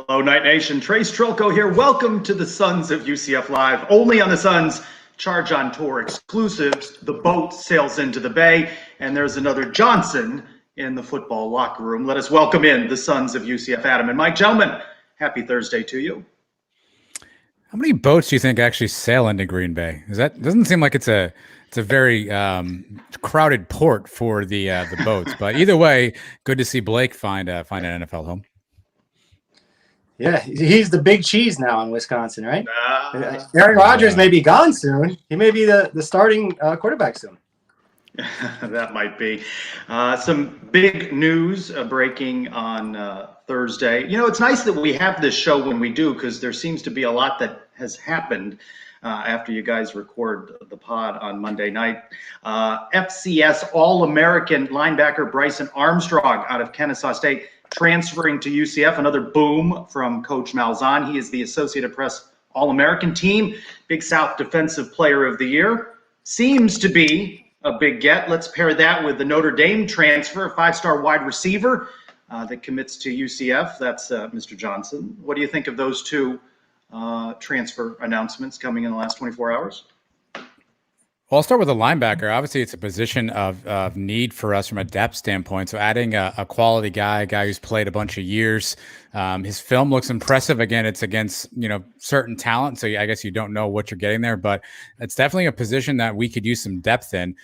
Hello, Night Nation. Trace Trilko here. Welcome to the Sons of UCF Live. Only on the Sons Charge on Tour exclusives. The boat sails into the bay, and there's another Johnson in the football locker room. Let us welcome in the Sons of UCF, Adam and Mike. Gentlemen, happy Thursday to you. How many boats do you think actually sail into Green Bay? Doesn't seem like it's a very crowded port for the boats. But either way, good to see Blake find an NFL home. Yeah, he's the big cheese now in Wisconsin, right? Aaron Rodgers may be gone soon. He may be the starting quarterback soon. That might be. Some big news breaking on Thursday. You know, it's nice that we have this show when we do, because there seems to be a lot that has happened after you guys record the pod on Monday night. FCS All-American linebacker Bryson Armstrong out of Kennesaw State transferring to UCF. Another boom from Coach Malzahn. He is the Associated Press All-American team, Big South Defensive Player of the Year. Seems to be a big get. Let's pair that with the Notre Dame transfer, a five-star wide receiver that commits to UCF. That's Mr. Johnson. What do you think of those two transfer announcements coming in the last 24 hours? Well, I'll start with a linebacker. Obviously, it's a position of need for us from a depth standpoint. So adding a quality guy, a guy who's played a bunch of years, his film looks impressive. Again, it's against, certain talent. So I guess you don't know what you're getting there, but it's definitely a position that we could use some depth in.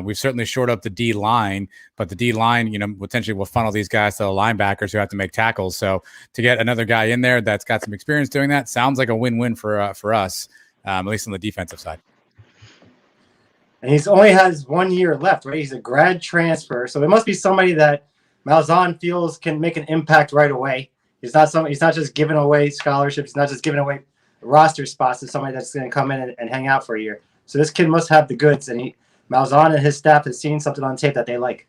We've certainly shored up the D line, but the D line, potentially will funnel these guys to the linebackers who have to make tackles. So to get another guy in there that's got some experience doing that sounds like a win-win for us, at least on the defensive side. And he's only has 1 year left, right? He's a grad transfer, so it must be somebody that Malzahn feels can make an impact right away. He's not just giving away scholarships. He's not just giving away roster spots to somebody that's going to come in and hang out for a year. So this kid must have the goods, and Malzahn and his staff has seen something on tape that they like.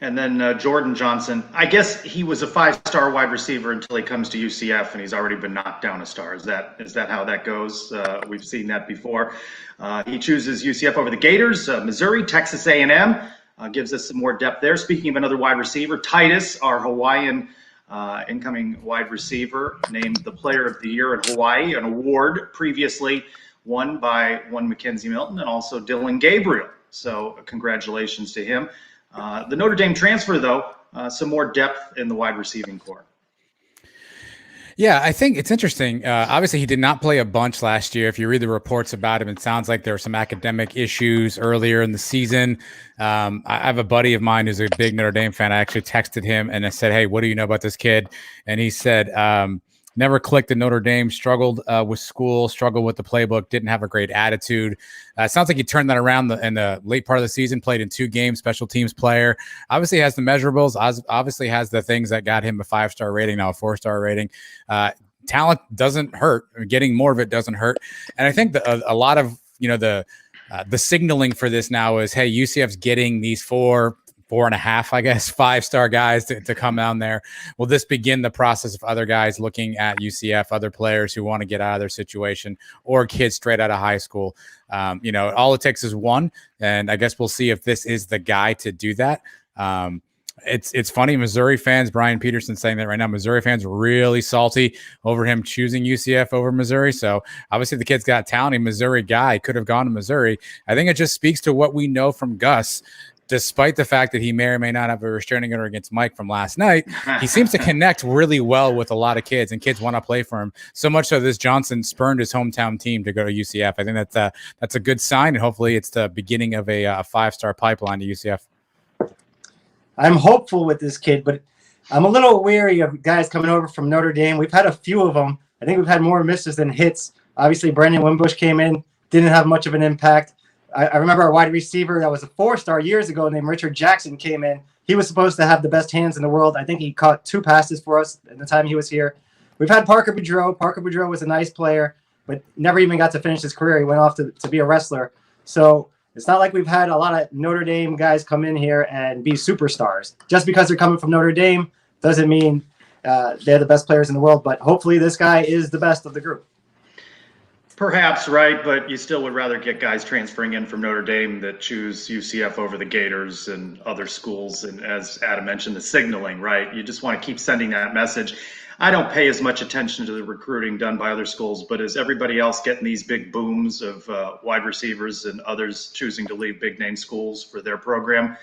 And then Jordan Johnson, I guess he was a five-star wide receiver until he comes to UCF, and he's already been knocked down a star. Is that how that goes? We've seen that before. He chooses UCF over the Gators, Missouri, Texas A&M. Gives us some more depth there. Speaking of another wide receiver, Titus, our Hawaiian incoming wide receiver, named the Player of the Year in Hawaii, an award previously won by one Mackenzie Milton and also Dylan Gabriel. So congratulations to him. The Notre Dame transfer, though, some more depth in the wide receiving core. Yeah, I think it's interesting. Obviously, he did not play a bunch last year. If you read the reports about him, it sounds like there were some academic issues earlier in the season. I have a buddy of mine who's a big Notre Dame fan. I actually texted him and I said, "Hey, what do you know about this kid?" And he said, never clicked at Notre Dame, struggled with school, struggled with the playbook, didn't have a great attitude. It sounds like he turned that around in the late part of the season, played in 2 games, special teams player. Obviously has the measurables, obviously has the things that got him a 5-star rating, now a 4-star rating. Talent doesn't hurt. Getting more of it doesn't hurt. And I think a lot of, the signaling for this now is, hey, UCF's getting these 4.5, I guess, 5-star guys to come down there. Will this begin the process of other guys looking at UCF, other players who want to get out of their situation, or kids straight out of high school? All it takes is one, and I guess we'll see if this is the guy to do that. It's funny, Missouri fans, Brian Peterson saying that right now, Missouri fans are really salty over him choosing UCF over Missouri. So obviously the kid's got talent. A Missouri guy could have gone to Missouri. I think it just speaks to what we know from Gus. Despite the fact that he may or may not have a restraining order against Mike from last night, he seems to connect really well with a lot of kids, and kids want to play for him. So much so this Johnson spurned his hometown team to go to UCF. I think that's a good sign, and hopefully it's the beginning of a 5-star pipeline to UCF. I'm hopeful with this kid, but I'm a little wary of guys coming over from Notre Dame. We've had a few of them. I think we've had more misses than hits. Obviously, Brandon Wimbush came in, didn't have much of an impact. I remember our wide receiver that was a 4-star years ago named Richard Jackson came in, he was supposed to have the best hands in the world. I think he caught 2 passes for us at the time he was here. We've had Parker Boudreau. Parker Boudreau was a nice player, but never even got to finish his career. He went off to be a wrestler. So it's not like we've had a lot of Notre Dame guys come in here and be superstars. Just because they're coming from Notre Dame doesn't mean they're the best players in the world, but hopefully this guy is the best of the group. Perhaps, right, but you still would rather get guys transferring in from Notre Dame that choose UCF over the Gators and other schools. And as Adam mentioned, the signaling, right? You just want to keep sending that message. I don't pay as much attention to the recruiting done by other schools, but is everybody else getting these big booms of wide receivers and others choosing to leave big name schools for their program?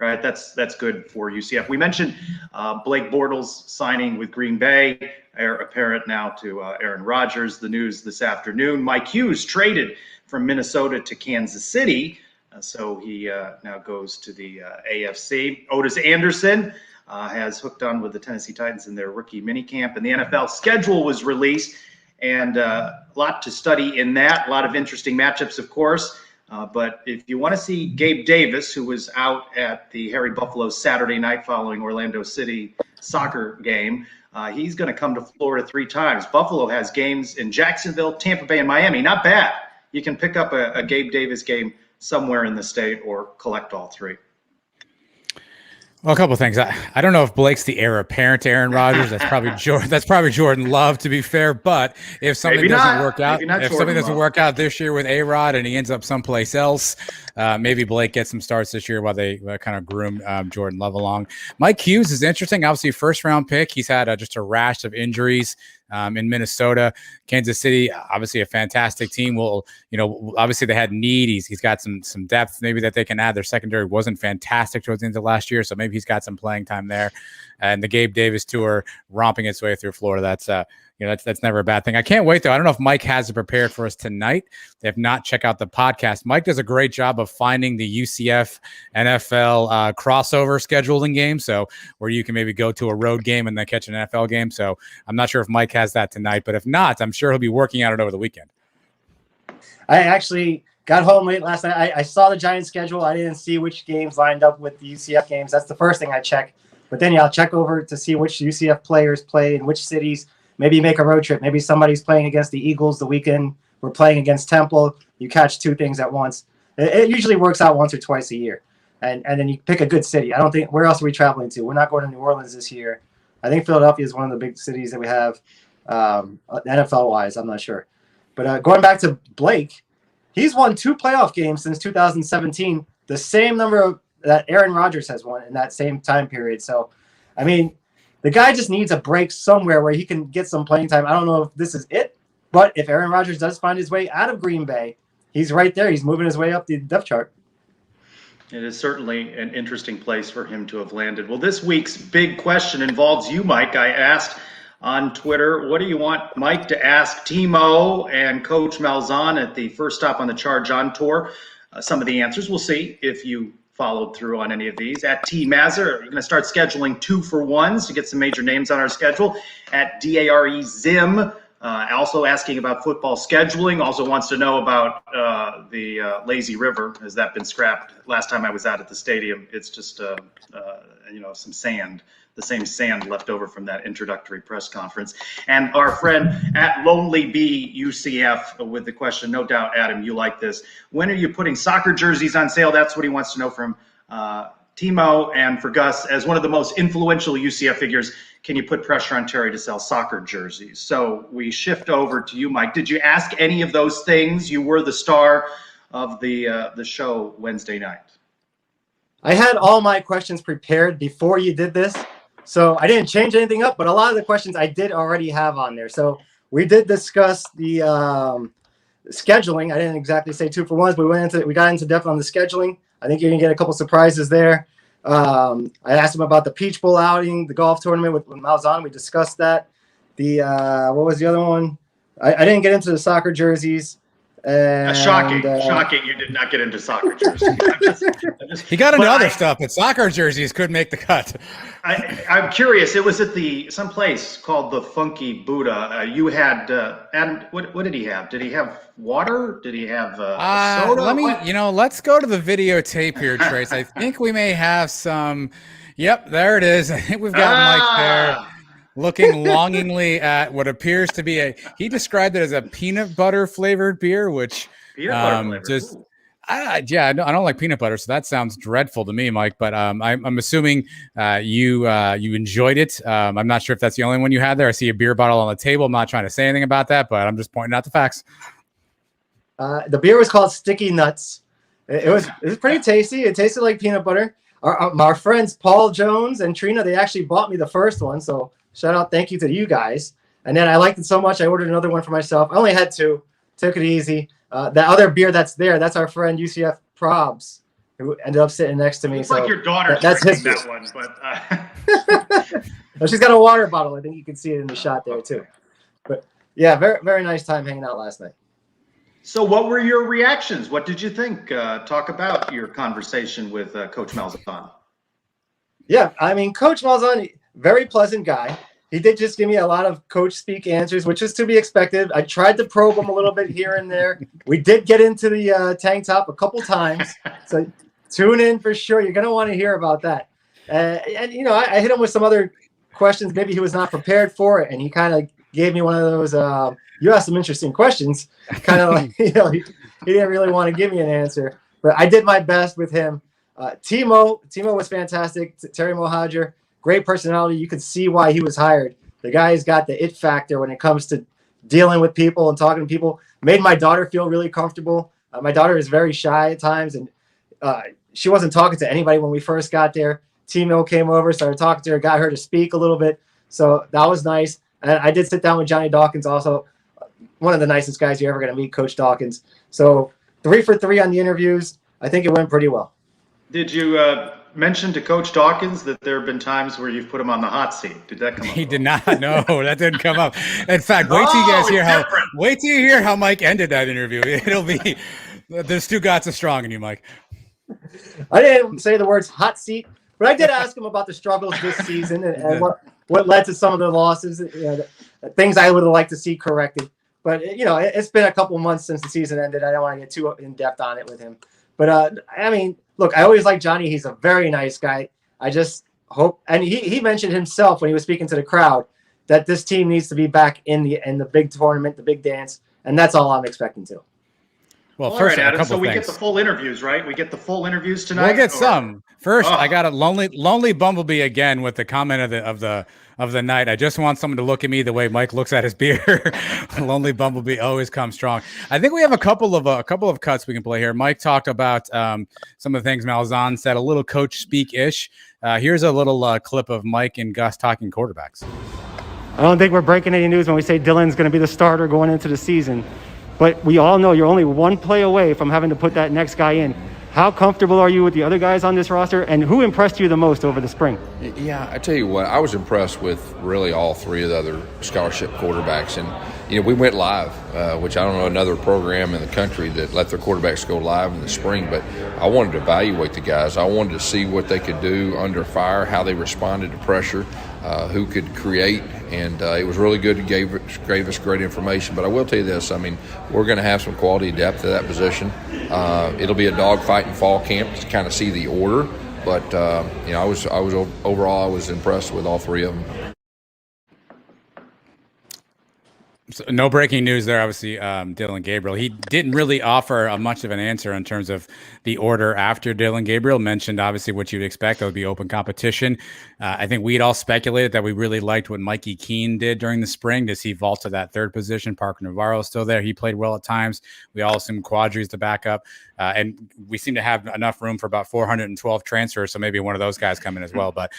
Right, that's good for UCF. We mentioned Blake Bortles signing with Green Bay, heir apparent now to Aaron Rodgers. The news this afternoon: Mike Hughes traded from Minnesota to Kansas City, so he now goes to the AFC. Otis Anderson has hooked on with the Tennessee Titans in their rookie minicamp, and the NFL schedule was released, and a lot to study in that. A lot of interesting matchups, of course. But if you want to see Gabe Davis, who was out at the Harry Buffalo Saturday night following Orlando City soccer game, he's going to come to Florida 3 times. Buffalo has games in Jacksonville, Tampa Bay, and Miami. Not bad. You can pick up a Gabe Davis game somewhere in the state or collect all 3. Well, a couple of things. I don't know if Blake's the heir apparent to Aaron Rodgers. That's probably Jordan Love, to be fair. But if something doesn't work out this year with A-Rod and he ends up someplace else, maybe Blake gets some starts this year while they kind of groom Jordan Love along. Mike Hughes is interesting. Obviously, first-round pick. He's had just a rash of injuries in Minnesota. Kansas City, obviously a fantastic team. Well, obviously they had need. He's got some depth maybe that they can add. Their secondary wasn't fantastic towards the end of last year, so maybe he's got some playing time there. And the Gabe Davis tour romping its way through Florida. That's never a bad thing. I can't wait though. I don't know if Mike has it prepared for us tonight. If not, check out the podcast. Mike does a great job of finding the UCF NFL crossover scheduling game, so where you can maybe go to a road game and then catch an NFL game. So I'm not sure if Mike has that tonight, but if not, I'm sure he'll be working on it over the weekend. I actually got home late last night. I saw the Giants schedule. I didn't see which games lined up with the UCF games. That's the first thing I check. But then I'll check over to see which UCF players play in which cities. Maybe make a road trip. Maybe somebody's playing against the Eagles the weekend. We're playing against Temple. You catch 2 things at once. It usually works out once or twice a year. And then you pick a good city. I don't think – where else are we traveling to? We're not going to New Orleans this year. I think Philadelphia is one of the big cities that we have NFL-wise. I'm not sure. But going back to Blake, he's won 2 playoff games since 2017, the same number that Aaron Rodgers has won in that same time period. So, I mean – the guy just needs a break somewhere where he can get some playing time. I don't know if this is it, but if Aaron Rodgers does find his way out of Green Bay, he's right there. He's moving his way up the depth chart. It is certainly an interesting place for him to have landed. Well, this week's big question involves you, Mike. I asked on Twitter, what do you want Mike to ask Timo and Coach Malzahn at the First Stop on the Charge On tour? Some of the answers. We'll see if you followed through on any of these. At T Mazzer, we're going to start scheduling 2-for-1s to get some major names on our schedule. At DARE Zim, also asking about football scheduling, also wants to know about the Lazy River. Has that been scrapped? Last time I was out at the stadium, it's just some sand, the same sand left over from that introductory press conference. And our friend at Lonely Bee UCF with the question, no doubt, Adam, you like this. When are you putting soccer jerseys on sale? That's what he wants to know from Timo. And for Gus, as one of the most influential UCF figures, can you put pressure on Terry to sell soccer jerseys? So we shift over to you, Mike. Did you ask any of those things? You were the star of the show Wednesday night. I had all my questions prepared before you did this. So I didn't change anything up, but a lot of the questions I did already have on there. So we did discuss the scheduling. I didn't exactly say 2-for-1s, but we got into depth on the scheduling. I think you're gonna get a couple surprises there. I asked him about the Peach Bowl outing, the golf tournament with Malzahn. We discussed that. The what was the other one? I didn't get into the soccer jerseys. And, shocking you did not get into soccer jersey. He got into other stuff, but soccer jerseys could make the cut. I'm curious. It was at some place called the Funky Buddha. You had Adam. What did he have? Did he have water? Did he have soda? Let's go to the videotape here, Trace. I think we may have some. Yep, there it is. I think we've got Mike there, looking longingly at what appears to be he described it as a peanut butter flavored beer, which just I don't like peanut butter, so that sounds dreadful to me, Mike. But I'm assuming you enjoyed it. I'm not sure if that's the only one you had there. I see a beer bottle on the table. I'm not trying to say anything about that, but I'm just pointing out the facts. The beer was called Sticky Nuts. It was pretty tasty. It tasted like peanut butter. Our friends Paul Jones and Trina, they actually bought me the first one, so shout out, thank you to you guys. And then I liked it so much, I ordered another one for myself. I only had 2. Took it easy. The other beer that's that's our friend UCF Probs, who ended up sitting next to me. It's like your daughter's drinking that one, but she's got a water bottle. I think you can see it in the shot there too. But yeah, very, very nice time hanging out last night. So what were your reactions? What did you think? Talk about your conversation with Coach Malzahn. Yeah, I mean, Coach Malzahn, very pleasant guy. He did just give me a lot of coach speak answers, which is to be expected. I tried to probe him a little bit here and there. We did get into the tank top a couple times. So tune in for sure. You're going to want to hear about that. And I hit him with some other questions. Maybe he was not prepared for it. And he kind of gave me one of those, you asked some interesting questions. Kind of like, he didn't really want to give me an answer. But I did my best with him. Timo was fantastic. Terry Mohajir. Great personality. You could see why he was hired. The guy's got the it factor when it comes to dealing with people and talking to people. Made my daughter feel really comfortable. My daughter is very shy at times, and she wasn't talking to anybody when we first got there. Timo came over, started talking to her, got her to speak a little bit. So that was nice. And I did sit down with Johnny Dawkins, also one of the nicest guys you're ever going to meet, Coach Dawkins. So 3 for 3 on the interviews. I think it went pretty well. Did you mention to Coach Dawkins that there have been times where you've put him on the hot seat? Did that come up? He did not. No, that didn't come up. In fact, wait till you hear how Mike ended that interview. It'll be there's 2 gots of strong in you, Mike. I didn't say the words hot seat, but I did ask him about the struggles this season and what led to some of the losses, the things I would have liked to see corrected. But it's been a couple months since the season ended. I don't want to get too in depth on it with him. But I mean, look, I always like Johnny. He's a very nice guy. I just hope, and he mentioned himself when he was speaking to the crowd that this team needs to be back in the big tournament, the big dance, and that's all I'm expecting to. Well, first, right, Adam, a couple so we things. get the full interviews, right? We get the full interviews tonight. We'll get some. First, I got a lonely bumblebee again with the comment of the night. I just want someone to look at me the way Mike looks at his beer. Lonely bumblebee always comes strong. I think we have a couple of cuts we can play here. Mike talked about some of the things Malzahn said, a little coach speak-ish. Here's a little clip of Mike and Gus talking quarterbacks. I don't think we're breaking any news when we say Dylan's going to be the starter going into the season. But we all know you're only one play away from having to put that next guy in. How comfortable are you with the other guys on this roster, and who impressed you the most over the spring? Yeah, I tell you what, I was impressed with really all 3 of the other scholarship quarterbacks. And, we went live, which I don't know another program in the country that let their quarterbacks go live in the spring. But I wanted to evaluate the guys. I wanted to see what they could do under fire, how they responded to pressure, who could create. And it was really good. It gave us great information. But I will tell you this, I mean, we're going to have some quality depth at that position. It'll be a dogfight in fall camp to kind of see the order. But, I was overall, I was impressed with all 3 of them. So no breaking news there, obviously, Dylan Gabriel. He didn't really offer much of an answer in terms of the order after Dylan Gabriel. Mentioned, obviously, what you'd expect. That would be open competition. I think we'd all speculated that we really liked what Mikey Keene did during the spring. Does he vault to that 3rd position? Parker Navarro is still there. He played well at times. We all assume Quadri's the backup. And we seem to have enough room for about 412 transfers, so maybe one of those guys come in as well. But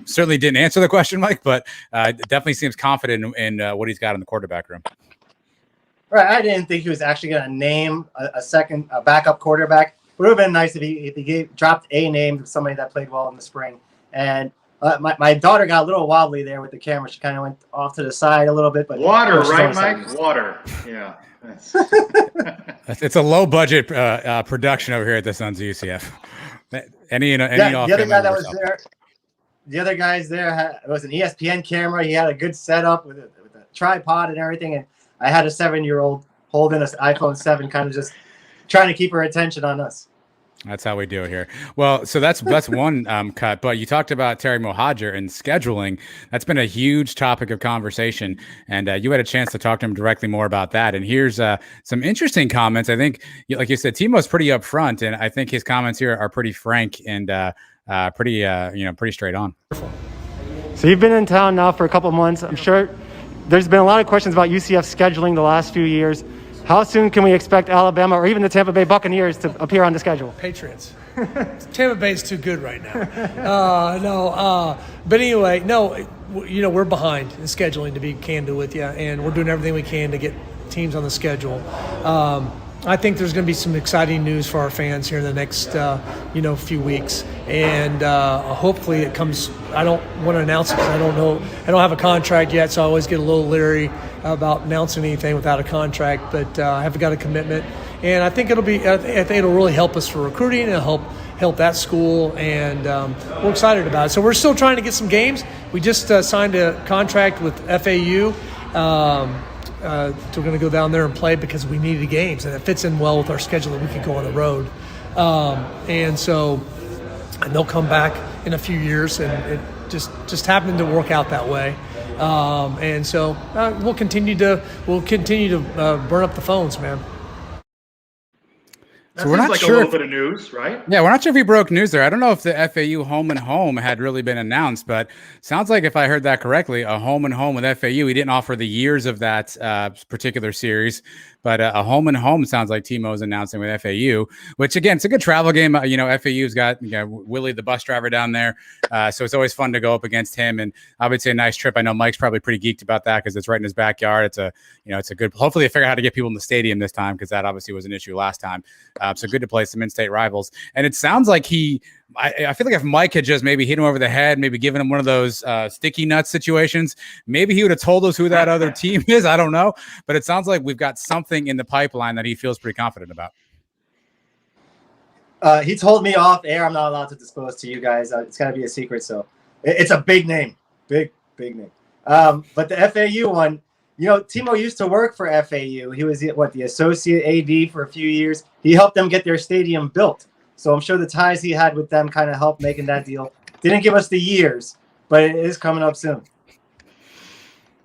certainly didn't answer the question, Mike, but definitely seems confident in what he's got in the quarterback room. Right. I didn't think he was actually going to name a backup quarterback. It would have been nice if he dropped a name to somebody that played well in the spring. And my daughter got a little wobbly there with the camera. She kind of went off to the side a little bit. But water, right, Mike? Water. Yeah. It's a low budget production over here at the Sons of UCF. Any the other guy that was there, the other guys there it was an ESPN camera. He had a good setup with a tripod and everything. And I had a 7-year-old holding an iPhone 7, kind of just trying to keep her attention on us. That's how we do it here. Well, so that's one cut. But you talked about Terry Mohajir and scheduling. That's been a huge topic of conversation, and you had a chance to talk to him directly more about that. And here's some interesting comments. I think, like you said, Timo's pretty upfront, and I think his comments here are pretty frank and pretty straight on. So you've been in town now for a couple months. I'm sure there's been a lot of questions about UCF scheduling the last few years. How soon can we expect Alabama or even the Tampa Bay Buccaneers to appear on the schedule? Patriots. Tampa Bay is too good right now. But anyway, we're behind in scheduling, to be candid with you, and we're doing everything we can to get teams on the schedule. I think there's going to be some exciting news for our fans here in the next, few weeks, and hopefully it comes. I don't want to announce it because I don't know. I don't have a contract yet, so I always get a little leery about announcing anything without a contract. But I haven't got a commitment, and I think it'll be. I think it'll really help us for recruiting. It'll help that school, and we're excited about it. So we're still trying to get some games. We just signed a contract with FAU. So we're going to go down there and play because we needed games, and it fits in well with our schedule that we could go on the road. And they'll come back in a few years, and it just happened to work out that way. And so we'll continue to burn up the phones, man. That so we're not like sure a little bit of news, right? Yeah, we're not sure if he broke news there. I don't know if the FAU home and home had really been announced, but sounds like, if I heard that correctly, a home and home with FAU. He didn't offer the years of that particular series, but a home and home sounds like Timo's announcing with FAU, which, again, it's a good travel game. FAU's got Willie, the bus driver, down there, so it's always fun to go up against him. And I would say a nice trip. I know Mike's probably pretty geeked about that because it's right in his backyard. It's a good. Hopefully, they figure out how to get people in the stadium this time, because that obviously was an issue last time. So good to play some in-state rivals. And it sounds like I feel like if Mike had just maybe hit him over the head, maybe given him one of those sticky nuts situations, maybe he would have told us who that other team is. I don't know. But it sounds like we've got something in the pipeline that he feels pretty confident about. He told me off air I'm not allowed to disclose to you guys. It's got to be a secret. So it's a big name. Big name. But the FAU one, Timo used to work for FAU. He was the associate AD for a few years. He helped them get their stadium built. So I'm sure the ties he had with them kind of helped making that deal. Didn't give us the years, but it is coming up soon.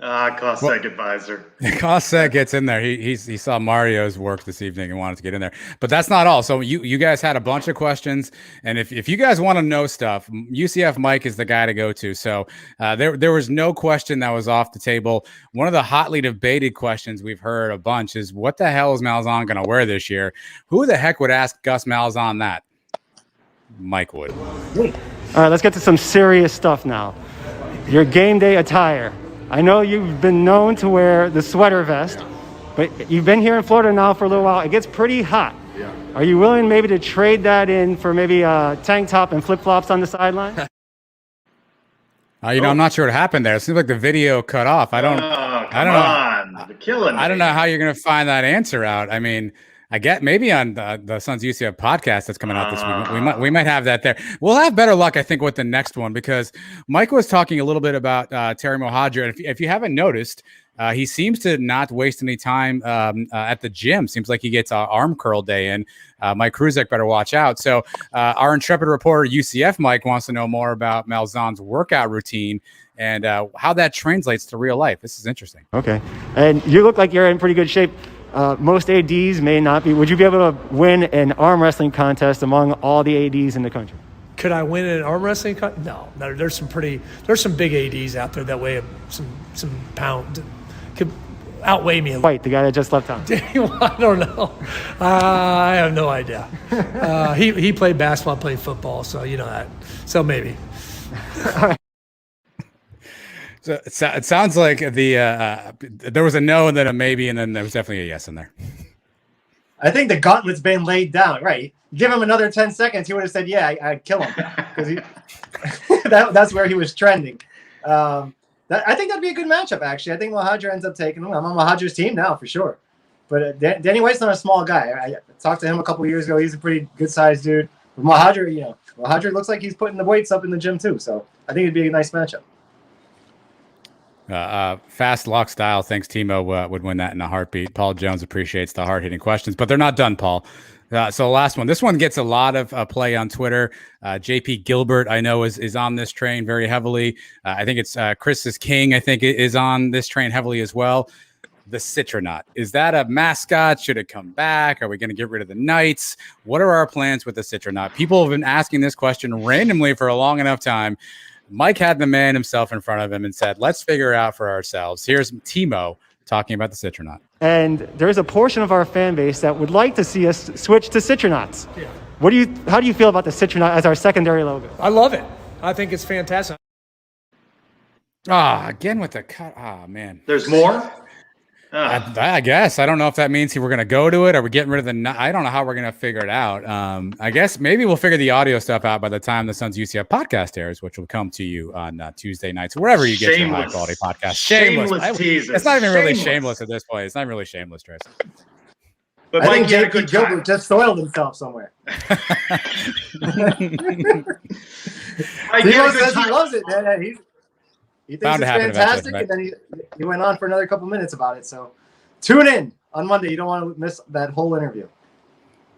Cost-sec advisor. Cost-sec gets in there. He saw Mario's work this evening and wanted to get in there. But that's not all. So you guys had a bunch of questions, and if you guys want to know stuff, UCF Mike is the guy to go to. So there was no question that was off the table. One of the hotly debated questions we've heard a bunch is, what the hell is Malzahn going to wear this year? Who the heck would ask Gus Malzahn that? Mike would. All right, let's get to some serious stuff now. Your game day attire. I know you've been known to wear the sweater vest, but you've been here in Florida now for a little while. It gets pretty hot. Yeah. Are you willing maybe to trade that in for maybe a tank top and flip-flops on the sideline? I'm not sure what happened there. It seems like the video cut off. I don't know. They're killing me. I don't know how you're going to find that answer out. I mean, I get maybe on the Sons UCF podcast that's coming out this week. We might have that there. We'll have better luck, I think, with the next one, because Mike was talking a little bit about Terry Mohajir. And if you haven't noticed, he seems to not waste any time at the gym. Seems like he gets arm curl day in. Mike Kruzek better watch out. So our intrepid reporter, UCF Mike, wants to know more about Malzahn's workout routine and how that translates to real life. This is interesting. Okay. And you look like you're in pretty good shape. Most ADs may not be. Would you be able to win an arm wrestling contest among all the ADs in the country? Could I win an arm wrestling contest? No. There's some big ADs out there that weigh some pound. Could outweigh me. White, the guy that just left town. I don't know. I have no idea. He played basketball, played football, so you know that. So maybe. So it sounds like there was a no and then a maybe, and then there was definitely a yes in there. I think the gauntlet's been laid down, right? Give him another 10 seconds, he would have said, yeah, I'd kill him. Because that's where he was trending. I think that'd be a good matchup, actually. I think Mohajir ends up taking him. I'm on Mohajir's team now, for sure. But Danny White's not a small guy. I talked to him a couple of years ago. He's a pretty good-sized dude. But Mohadra looks like he's putting the weights up in the gym too. So I think it'd be a nice matchup. Fast lock style thinks Timo would win that in a heartbeat. Paul Jones appreciates the hard-hitting questions, but they're not done, Paul. So last one. This one gets a lot of play on Twitter. JP Gilbert, I know, is on this train very heavily. I think it's Chris is King, I think, is on this train heavily as well. The Citronaut. Is that a mascot? Should it come back? Are we going to get rid of the Knights? What are our plans with the Citronaut? People have been asking this question randomly for a long enough time. Mike had the man himself in front of him and said, let's figure out for ourselves. Here's Timo talking about the Citronaut. And there's a portion of our fan base that would like to see us switch to Citronauts. Yeah. How do you feel about the Citronaut as our secondary logo? I love it. I think it's fantastic. Again with the cut. Man. There's more? I guess. I don't know if that means we're going to go to it or we're getting rid of I don't know how we're going to figure it out. I guess maybe we'll figure the audio stuff out by the time the Suns UCF podcast airs, which will come to you on Tuesday nights, wherever you get your high quality podcast. Shameless teaser. It's not even really shameless at this point. It's not even really shameless, Trace. But I think JP Gilbert just soiled himself somewhere. He loves it, man. He thinks it's fantastic, and then he went on for another couple minutes about it. So tune in on Monday. You don't want to miss that whole interview.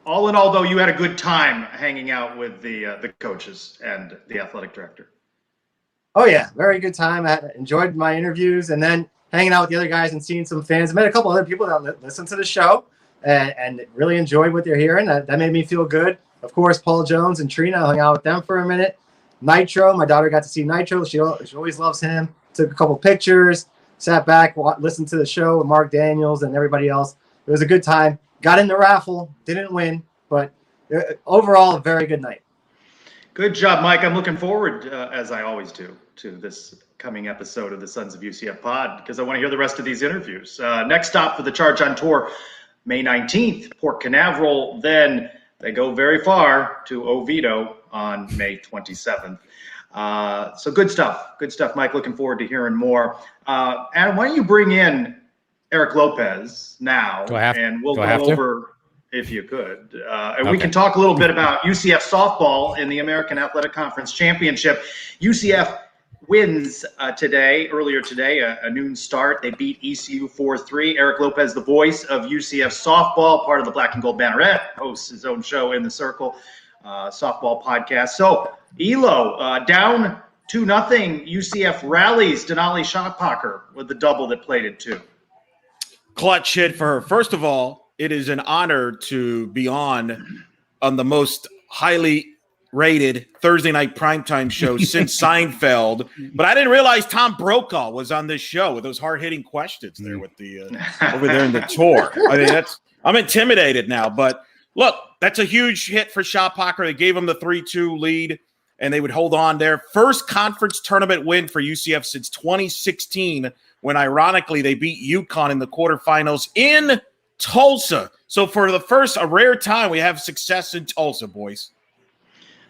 All in all, though, you had a good time hanging out with the coaches and the athletic director. Oh, yeah. Very good time. I enjoyed my interviews and then hanging out with the other guys and seeing some fans. I met a couple other people that listen to the show and really enjoyed what they're hearing. That made me feel good. Of course, Paul Jones and Trina, I hung out with them for a minute. Nitro, my daughter got to see Nitro. She always loves him. Took a couple pictures, sat back, listened to the show with Mark Daniels and everybody else. It was a good time. Got in the raffle, didn't win, but overall, a very good night. Good job, Mike. I'm looking forward, as I always do, to this coming episode of the Sons of UCF Pod because I want to hear the rest of these interviews. Next stop for the Charge on Tour, May 19th, Port Canaveral. Then they go very far to Oviedo on May 27th. So good stuff, Mike. Looking forward to hearing more. Adam, why don't you bring in Eric Lopez now, and we'll go over, if you could, and we can talk a little bit about UCF softball in the American Athletic Conference Championship. UCF wins earlier today, a noon start. They beat ECU 4-3. Eric Lopez, the voice of UCF softball, part of the Black and Gold Banneret, hosts his own show in the Circle softball podcast. So Elo down 2-0. UCF rallies Denali Shockpocker with the double that played it too. Clutch hit for her. First of all, it is an honor to be on the most highly rated Thursday night primetime show since Seinfeld. But I didn't realize Tom Brokaw was on this show with those hard-hitting questions there with the over there in the tour. I mean, I'm intimidated now. But look, that's a huge hit for Shockpocker. They gave him the 3-2 lead, and they would hold on there. First conference tournament win for UCF since 2016, when ironically they beat UConn in the quarterfinals in Tulsa. So for a rare time, we have success in Tulsa, boys.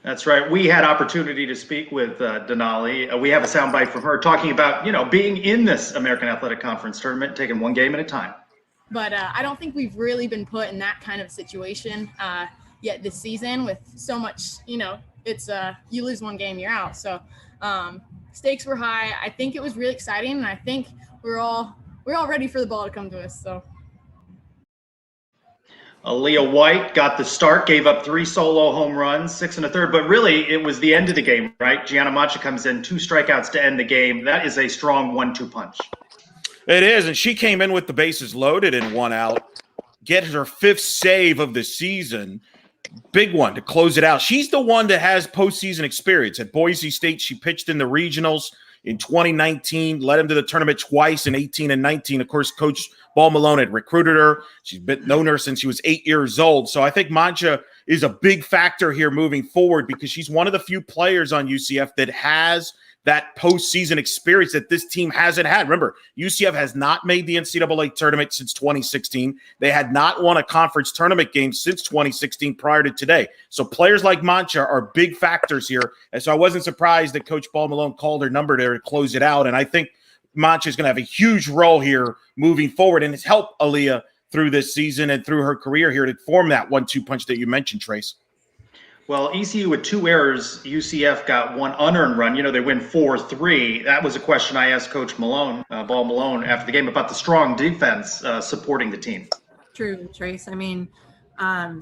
That's right. We had opportunity to speak with Denali. We have a soundbite from her talking about, being in this American Athletic Conference tournament, taking one game at a time. But I don't think we've really been put in that kind of situation yet this season with so much, it's you lose one game, you're out. So stakes were high. I think it was really exciting, and I think we're all ready for the ball to come to us. So. Aaliyah White got the start, gave up 3 solo home runs, 6 1/3, but really it was the end of the game, right? Gianna Mancha comes in, 2 strikeouts to end the game. That is a strong 1-2 punch. It is, and she came in with the bases loaded and 1 out, get her 5th save of the season. Big one to close it out. She's the one that has postseason experience. At Boise State, she pitched in the regionals in 2019, led him to the tournament twice in 18 and 19. Of course, Coach Ball Malone had recruited her. She's known her since she was 8 years old. So I think Mancha is a big factor here moving forward because she's one of the few players on UCF that has that postseason experience that this team hasn't had. Remember, UCF has not made the NCAA tournament since 2016. They had not won a conference tournament game since 2016 prior to today. So players like Mancha are big factors here. And so I wasn't surprised that Coach Ball Malone called her number there to close it out. And I think Mancha is going to have a huge role here moving forward and it's helped Aaliyah through this season and through her career here to form that 1-2 punch that you mentioned, Trace. Well, ECU with 2 errors, UCF got 1 unearned run. They win 4-3. That was a question I asked Coach Malone, Ball Malone, after the game about the strong defense supporting the team. True, Trace. I mean, our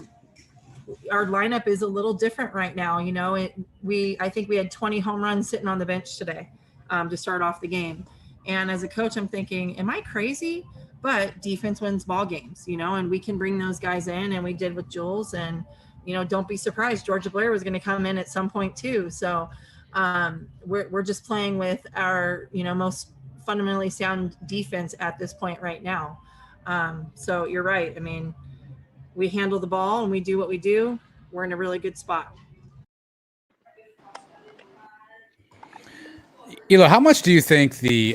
lineup is a little different right now. I think we had 20 home runs sitting on the bench today to start off the game. And as a coach, I'm thinking, am I crazy? But defense wins ball games, and we can bring those guys in, and we did with Jules. And don't be surprised. Georgia Blair was going to come in at some point too. So we're just playing with our, most fundamentally sound defense at this point right now. So you're right. I mean, we handle the ball and we do what we do. We're in a really good spot. Elo, how much do you think the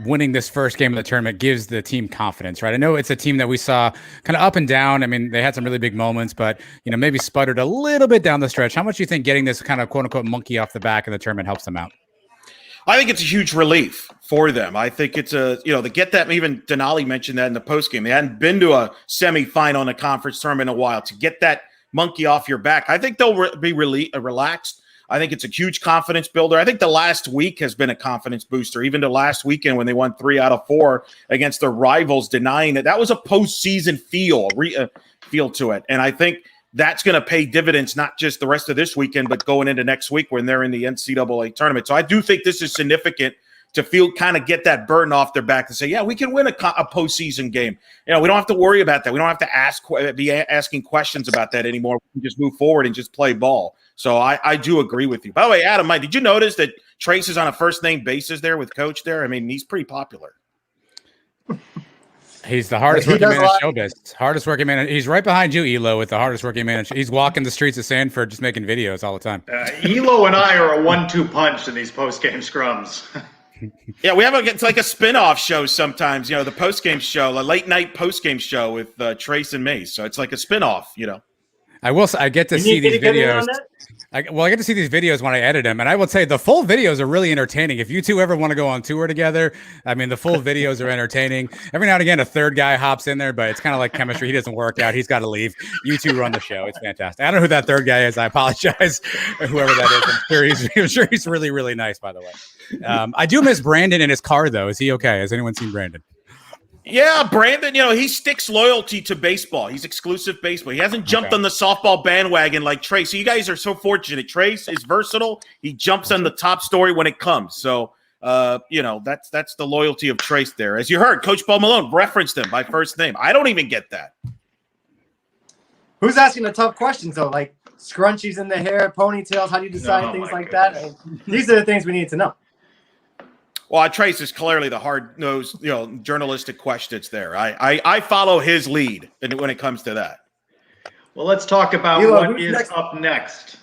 winning this first game of the tournament gives the team confidence, right? I know it's a team that we saw kind of up and down. I mean, they had some really big moments, but, maybe sputtered a little bit down the stretch. How much do you think getting this kind of quote unquote monkey off the back of the tournament helps them out? I think it's a huge relief for them. I think it's to get that, even Denali mentioned that in the postgame. They hadn't been to a semifinal in a conference tournament in a while. To get that monkey off your back, I think they'll be relaxed. I think it's a huge confidence builder. I think the last week has been a confidence booster, even to last weekend when they won 3 out of 4 against their rivals, denying it. That was a postseason feel to it. And I think that's going to pay dividends, not just the rest of this weekend, but going into next week when they're in the NCAA tournament. So I do think this is significant to get that burden off their back to say, yeah, we can win a postseason game. We don't have to worry about that. We don't have to be asking questions about that anymore. We can just move forward and just play ball. So I do agree with you. By the way, Adam, Mike, did you notice that Trace is on a first name basis there with Coach there? I mean, he's pretty popular. He's the hardest working man in showbiz. Hardest working man. He's right behind you, Elo, with the hardest working man. He's walking the streets of Sanford just making videos all the time. Elo and I are a 1-2 punch in these post-game scrums. Yeah, it's like a spin-off show sometimes, the post-game show, a late-night post-game show with Trace and me. So it's like a spin-off, I get to see these videos. I get to see these videos when I edit them, and I will say the full videos are really entertaining. If you two ever want to go on tour together, I mean, the full videos are entertaining. Every now and again, a third guy hops in there, but it's kind of like chemistry. He doesn't work out. He's got to leave. You two run the show. It's fantastic. I don't know who that third guy is. I apologize, whoever that is. I'm sure he's really, really nice, by the way. I do miss Brandon in his car, though. Is he okay? Has anyone seen Brandon? Yeah, Brandon, he sticks loyalty to baseball. He's exclusive baseball. He hasn't jumped on the softball bandwagon like Trace. So you guys are so fortunate. Trace is versatile. He jumps on the top story when it comes. So, that's the loyalty of Trace there. As you heard, Coach Ball Malone referenced him by first name. I don't even get that. Who's asking the tough questions, though? Like scrunchies in the hair, ponytails, how do you decide things like that? These are the things we need to know. Well, Trace is clearly the hard-nosed, journalistic questions there. I follow his lead when it comes to that. Well, let's talk about what is up next.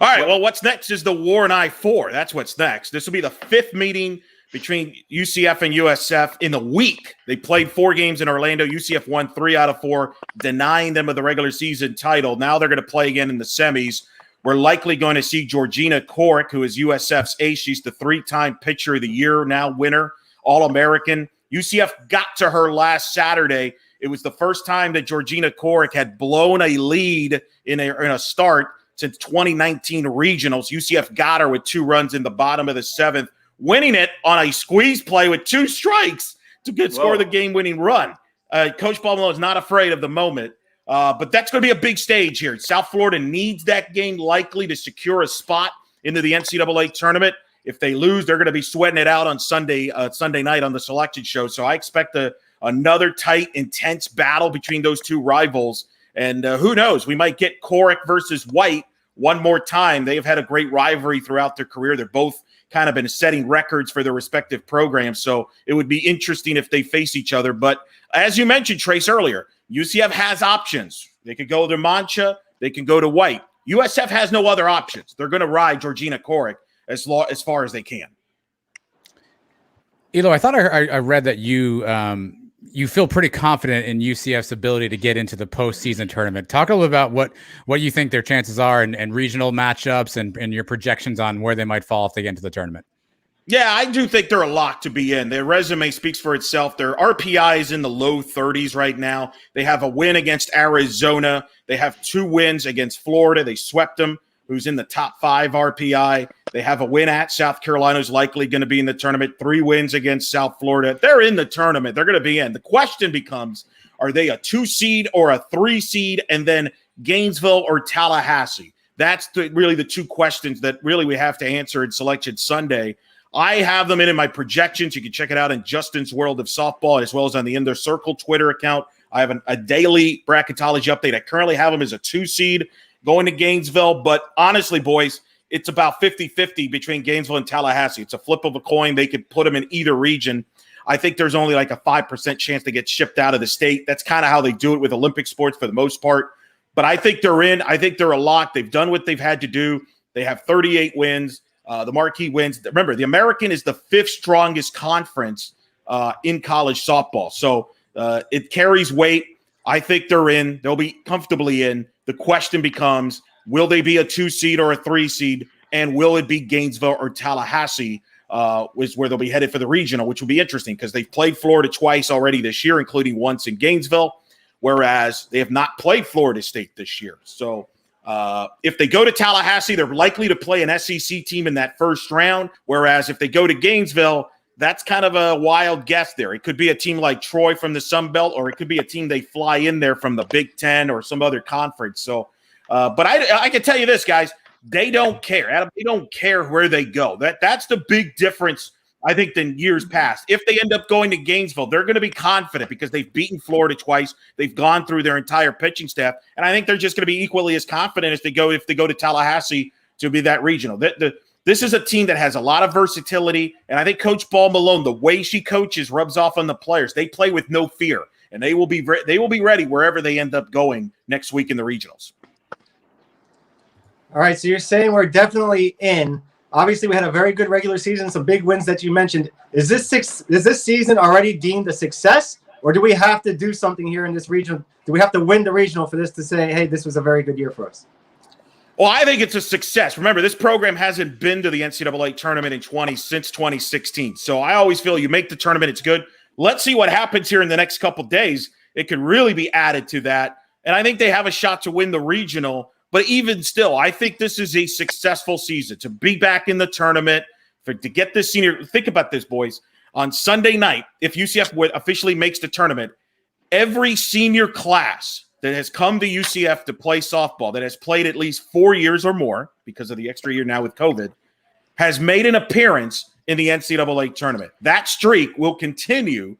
All right, well, what's next is the War and I-4. That's what's next. This will be the 5th meeting between UCF and USF in the week. They played 4 games in Orlando. UCF won 3 out of 4, denying them of the regular season title. Now they're going to play again in the semis. We're likely going to see Georgina Corrick, who is USF's ace. She's the 3-time Pitcher of the Year now winner, All-American. UCF got to her last Saturday. It was the first time that Georgina Corrick had blown a lead in a start since 2019 regionals. UCF got her with 2 runs in the bottom of the 7th, winning it on a squeeze play with 2 strikes to score the game-winning run. Coach Ball Malone is not afraid of the moment. But that's going to be a big stage here. South Florida needs that game likely to secure a spot into the NCAA tournament. If they lose, they're going to be sweating it out on Sunday night on the selection show. So I expect another tight, intense battle between those 2 rivals. And who knows? We might get Corrick versus White one more time. They have had a great rivalry throughout their career. They're both kind of been setting records for their respective programs. So it would be interesting if they face each other. But as you mentioned, Trace, earlier, UCF has options. They could go to Mancha. They can go to White. USF has no other options. They're going to ride Georgina Corrick as far as they can. Elo, I thought I read that you feel pretty confident in UCF's ability to get into the postseason tournament. Talk a little about what you think their chances are and regional matchups and your projections on where they might fall if they get into the tournament. Yeah, I do think they're a lock to be in. Their resume speaks for itself. Their RPI is in the low 30s right now. They have a win against Arizona. They have 2 wins against Florida. They swept them, who's in the top 5 RPI. They have a win at South Carolina, who's likely going to be in the tournament. 3 wins against South Florida. They're in the tournament. They're going to be in. The question becomes, are they a 2 seed or a 3 seed, and then Gainesville or Tallahassee? That's really the 2 questions that really we have to answer in Selection Sunday. I have them in my projections. You can check it out in Justin's World of Softball, as well as on the In Their Circle Twitter account. I have a daily bracketology update. I currently have them as a 2 seed going to Gainesville. But honestly, boys, it's about 50-50 between Gainesville and Tallahassee. It's a flip of a coin. They could put them in either region. I think there's only like a 5% chance they get shipped out of the state. That's kind of how they do it with Olympic sports for the most part. But I think they're in. I think they're a lock. They've done what they've had to do. They have 38 wins. The marquee wins. Remember, the American is the 5th strongest conference in college softball. So it carries weight. I think they're in. They'll be comfortably in. The question becomes, will they be a 2 seed or a 3 seed? And will it be Gainesville or Tallahassee is where they'll be headed for the regional, which will be interesting because they've played Florida twice already this year, including once in Gainesville, whereas they have not played Florida State this year. So if they go to Tallahassee, they're likely to play an SEC team in that first round, whereas if they go to Gainesville, that's kind of a wild guess there. It could be a team like Troy from the Sun Belt, or it could be a team they fly in there from the Big Ten or some other conference. So, but I can tell you this, guys, they don't care. Adam, they don't care where they go. That's the big difference, I think, than years past. If they end up going to Gainesville, they're going to be confident because they've beaten Florida twice. They've gone through their entire pitching staff. And I think they're just going to be equally as confident as if they go to Tallahassee to be that regional. This is a team that has a lot of versatility. And I think Coach Ball Malone, the way she coaches, rubs off on the players. They play with no fear. And they will be ready wherever they end up going next week in the regionals. All right, so you're saying we're definitely in. Obviously, we had a very good regular season, some big wins that you mentioned. Is this season already deemed a success, or do we have to do something here in this region? Do we have to win the regional for this to say, hey, this was a very good year for us? Well, I think it's a success. Remember, this program hasn't been to the NCAA tournament since 2016. So I always feel you make the tournament, it's good. Let's see what happens here in the next couple to It could really be added to that. And I think they have a shot to win the regional. But even still, I think this is a successful season to be back in the tournament, to get this senior. Think about this, boys. On Sunday night, if UCF officially makes the tournament, every senior class that has come to UCF to play softball, that has played at least 4 years or more, because of the extra year now with COVID, has made an appearance in the NCAA tournament. That streak will continue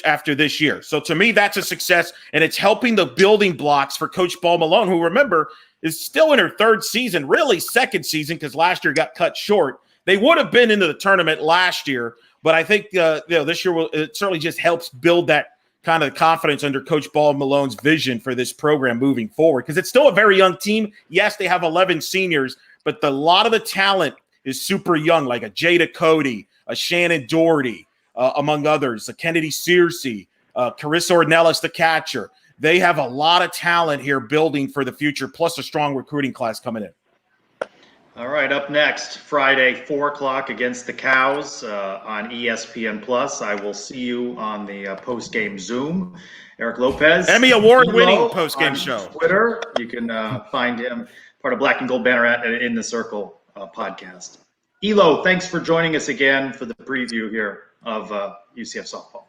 after this year. So to me, that's a success, and it's helping the building blocks for Coach Ball Malone, who, remember, is still in her 3rd season, really 2nd season, because last year got cut short. They would have been into the tournament last year, but I think this year it certainly just helps build that kind of confidence under Coach Ball Malone's vision for this program moving forward, because it's still a very young team. Yes, they have 11 seniors, but a lot of the talent is super young, like a Jada Cody, a Shannon Doherty, among others, a Kennedy Searcy, Carissa Ornelas, the catcher. They have a lot of talent here building for the future, plus a strong recruiting class coming in. All right, up next, Friday, 4 o'clock against the Cows on ESPN+. I will see you on the post-game Zoom. Eric Lopez. Emmy Award-winning post-game show. Twitter. You can find him, part of Black and Gold Banner at In the Circle podcast. Elo, thanks for joining us again for the preview here of UCF Softball.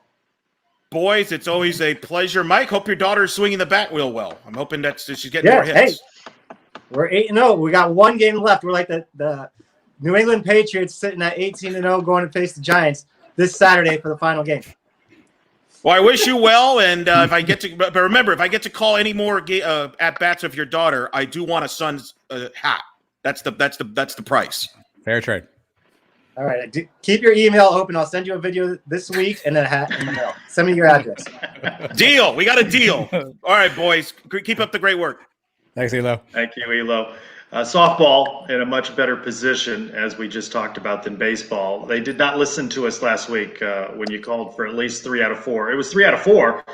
Boys, it's always a pleasure. Mike, hope your daughter's swinging the bat wheel well. I'm hoping that she's getting more hits. Hey, we're 8-0. We got 1 game left. We're like the New England Patriots sitting at 18-0 going to face the Giants this Saturday for the final game. Well, I wish you well, and if I get to, but remember, if I get to call any more at bats of your daughter, I do want a son's hat. That's the price. Fair trade. All right. Keep your email open. I'll send you a video this week and then a hat in the mail. Send me your address. Deal. We got a deal. All right, boys. Keep up the great work. Thanks, Elo. Thank you, Elo. Softball in a much better position, as we just talked about, than baseball. They did not listen to us last week when you called for at least 3 out of 4. It was 3 out of 4.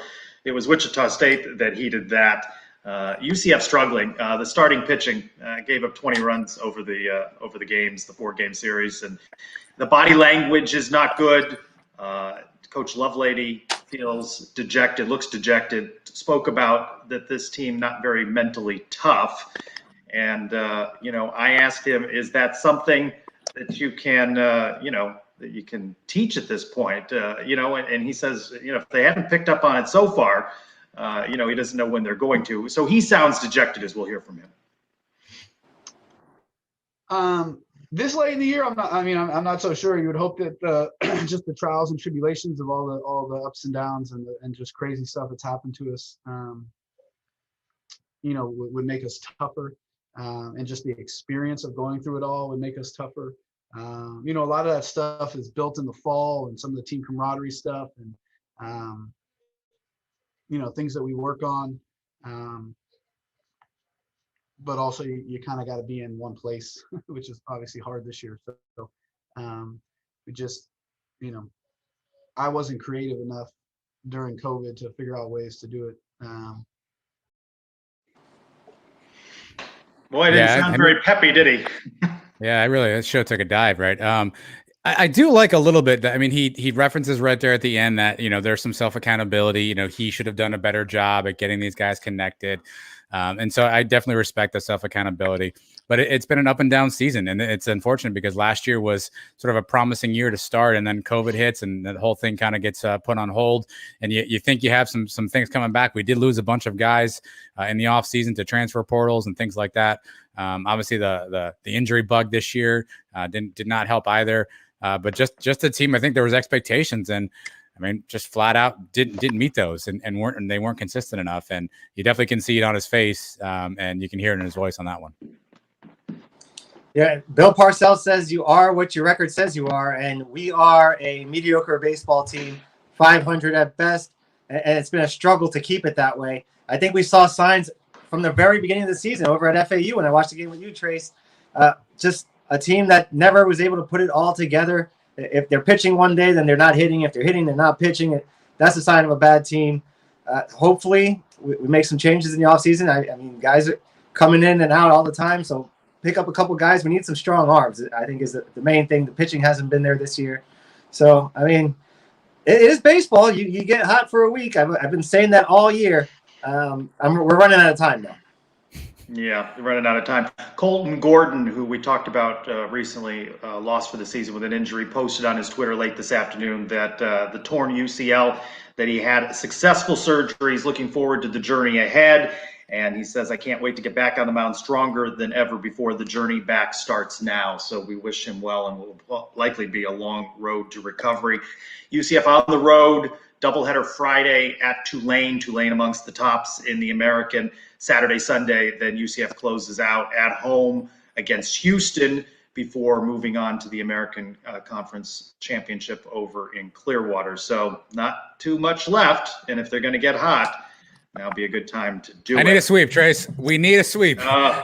It was Wichita State that heeded that. UCF struggling. The starting pitching gave up 20 runs over the games, the 4-game series, and the body language is not good. Coach Lovelady feels dejected, looks dejected, spoke about that this team not very mentally tough. And, I asked him, is that something that you can, that you can teach at this point? And he says, if they haven't picked up on it so far, he doesn't know when they're going to. So he sounds dejected, as we'll hear from him. This late in the year, I'm not so sure. You would hope that just the trials and tribulations of all the ups and downs and just crazy stuff that's happened to us, would make us tougher, and just the experience of going through it all would make us tougher. A lot of that stuff is built in the fall, and some of the team camaraderie stuff, and things that we work on. But also you kind of got to be in one place, which is obviously hard this year. So we just, I wasn't creative enough during COVID to figure out ways to do it. Boy, it didn't sound very peppy, did he? Yeah, that show took a dive, right? I do like a little bit that, he references right there at the end that, there's some self-accountability, he should have done a better job at getting these guys connected. And so I definitely respect the self-accountability, but it's been an up and down season, and it's unfortunate because last year was sort of a promising year to start, and then COVID hits and the whole thing kind of gets put on hold, and you think you have some things coming back. We did lose a bunch of guys in the off season to transfer portals and things like that. Obviously the injury bug this year did not help either. But just the team, I think there was expectations, and just flat out didn't meet those, and they weren't consistent enough. And you definitely can see it on his face, and you can hear it in his voice on that one. Yeah, Bill Parcells says you are what your record says you are, and we are a mediocre baseball team, 500 at best, and it's been a struggle to keep it that way. I think we saw signs from the very beginning of the season over at FAU when I watched the game with you, Trace. Just a team that never was able to put it all together. If they're pitching one day, then they're not hitting. If they're hitting, they're not pitching. That's a sign of a bad team. Hopefully, we make some changes in the offseason. I mean, guys are coming in and out all the time, so pick up a couple guys. We need some strong arms, I think, is the main thing. The pitching hasn't been there this year. So, it is baseball. You get hot for a week. I've been saying that all year. We're running out of time now. Yeah, we're running out of time. Colton Gordon, who we talked about recently, lost for the season with an injury, posted on his Twitter late this afternoon that the torn UCL, that he had successful surgery. He's looking forward to the journey ahead. And he says, I can't wait to get back on the mound stronger than ever before the journey back starts now. So we wish him well, and will likely be a long road to recovery. UCF on the road, doubleheader Friday at Tulane. Tulane amongst the tops in the American. Saturday, Sunday, then UCF closes out at home against Houston before moving on to the American Conference Championship over in Clearwater. So not too much left, and if they're going to get hot, now be a good time to do it. I need a sweep, Trace. We need a sweep.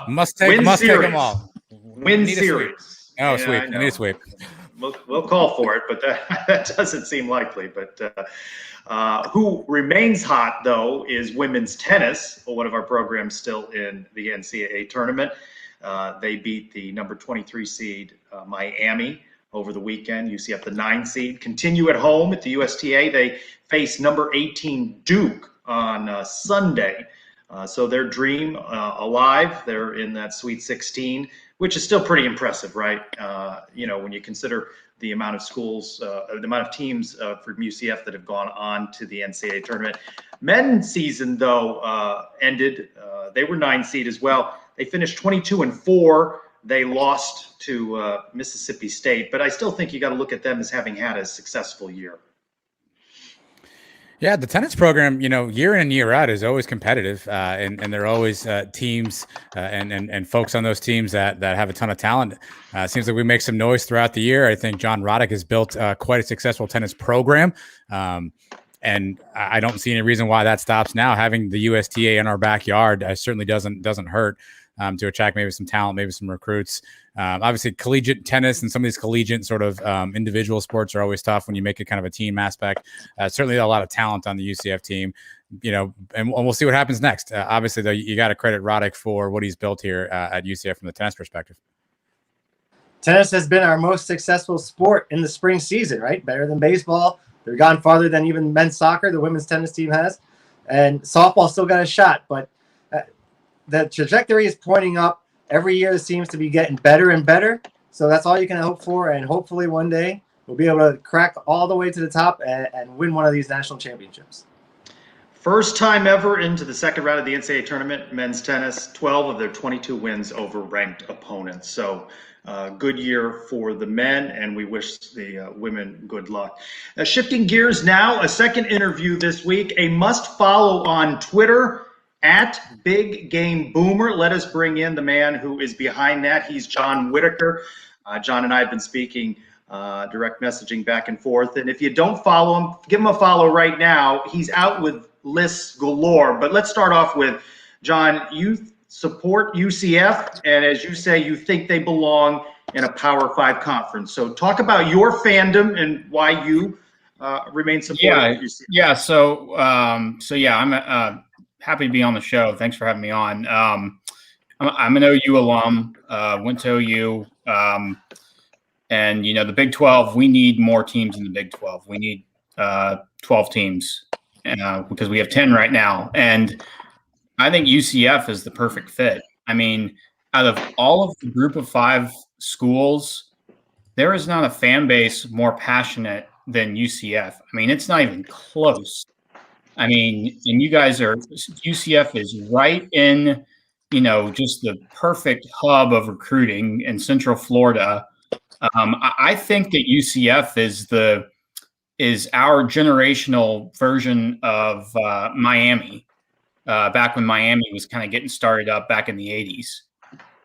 Must take them all. Win series. Oh, sweep. I need a sweep. We'll call for it, but that doesn't seem likely. But who remains hot, though, is women's tennis, one of our programs still in the NCAA tournament. They beat the number 23 seed Miami over the weekend. UCF, the 9 seed, continue at home at the USTA. They face number 18 Duke on Sunday. So their dream alive. They're in that Sweet 16, which is still pretty impressive, right? When you consider the amount of schools, the amount of teams from UCF that have gone on to the NCAA tournament. Men's season, though, ended. They were 9 seed as well. They finished 22-4. They lost to Mississippi State, but I still think you got to look at them as having had a successful year. Yeah, the tennis program, year in and year out is always competitive, and there are always teams and folks on those teams that have a ton of talent. It seems like we make some noise throughout the year. I think John Roddick has built quite a successful tennis program, and I don't see any reason why that stops now. Having the USTA in our backyard certainly doesn't hurt to attract maybe some talent, maybe some recruits. Obviously, collegiate tennis and some of these collegiate sort of individual sports are always tough when you make it kind of a team aspect. Certainly a lot of talent on the UCF team, and we'll see what happens next. Obviously, though, you got to credit Roddick for what he's built here at UCF from the tennis perspective. tennis has been our most successful sport in the spring season, right? Better than baseball. They've gone farther than even men's soccer, the women's tennis team has. And softball still got a shot, but the trajectory is pointing up. Every year it seems to be getting better and better. So that's all you can hope for. And hopefully one day we'll be able to crack all the way to the top and win one of these national championships. First time ever into the second round of the NCAA tournament, men's tennis, 12 of their 22 wins over ranked opponents. So good year for the men, and we wish the women good luck. Shifting gears now, a second interview this week, a must follow on Twitter at Big Game Boomer. Let us bring in the man who is behind that. He's John Whitaker. John and I have been speaking direct messaging back and forth. And if you don't follow him, give him a follow right now. He's out with lists galore. But let's start off with, John, you support UCF, and as you say, you think they belong in a Power 5 conference. So talk about your fandom and why you remain supportive of UCF. Yeah. So I'm happy to be on the show. Thanks for having me on. I'm an OU alum, went to OU. And, the Big 12, we need more teams in the Big 12. We need 12 teams because we have 10 right now. And I think UCF is the perfect fit. I mean, out of all of the group of 5 schools, there is not a fan base more passionate than UCF. I mean, it's not even close. I mean, and you guys UCF is right in, just the perfect hub of recruiting in Central Florida. I think that UCF is our generational version of Miami, back when Miami was kind of getting started up back in the 80s.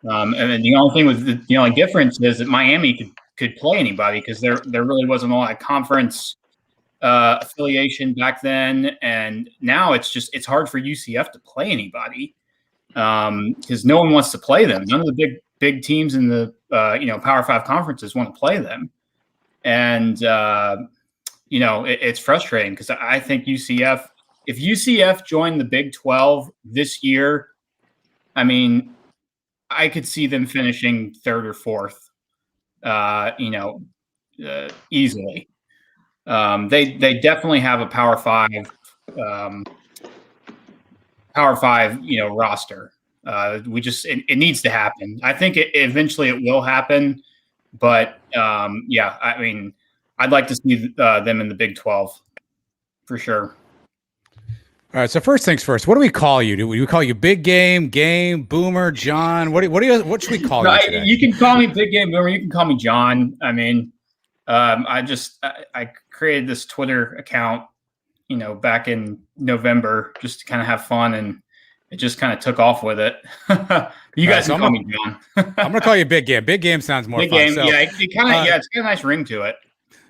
And the only thing the only difference is that Miami could play anybody because there really wasn't a lot of conference affiliation back then, and now it's hard for UCF to play anybody because no one wants to play them. None of the big teams in the Power 5 conferences want to play them, and it's frustrating because I think if UCF joined the Big 12 this year, I mean, I could see them finishing 3rd or 4th, easily. They definitely have a Power 5 roster. It needs to happen. I think eventually it will happen, but I mean, I'd like to see them in the Big 12 for sure. All right. So first things first, what do we call you? Do we call you Big Game, Boomer, John? What should we call you today? You can call me Big Game Boomer. You can call me John. I mean, I created this Twitter account, back in November just to kind of have fun, and it just kind of took off with it. You guys can call me John. I'm going to call you Big Game. Big Game sounds more Big fun. Game, so, it's got a nice ring to it.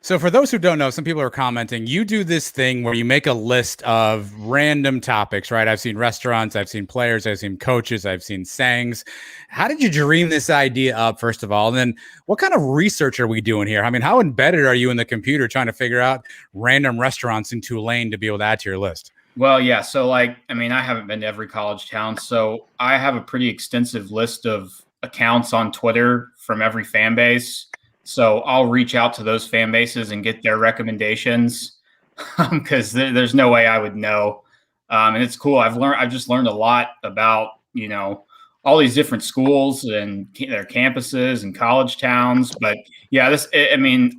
So for those who don't know, some people are commenting, you do this thing where you make a list of random topics, right? I've seen restaurants, I've seen players, I've seen coaches, I've seen sayings. How did you dream this idea up, first of all? And then what kind of research are we doing here? I mean, how embedded are you in the computer trying to figure out random restaurants in Tulane to be able to add to your list? Well, yeah. So I haven't been to every college town. So I have a pretty extensive list of accounts on Twitter from every fan base. So I'll reach out to those fan bases and get their recommendations because there's no way I would know. And it's cool. I've just learned a lot about, all these different schools and their campuses and college towns. But yeah,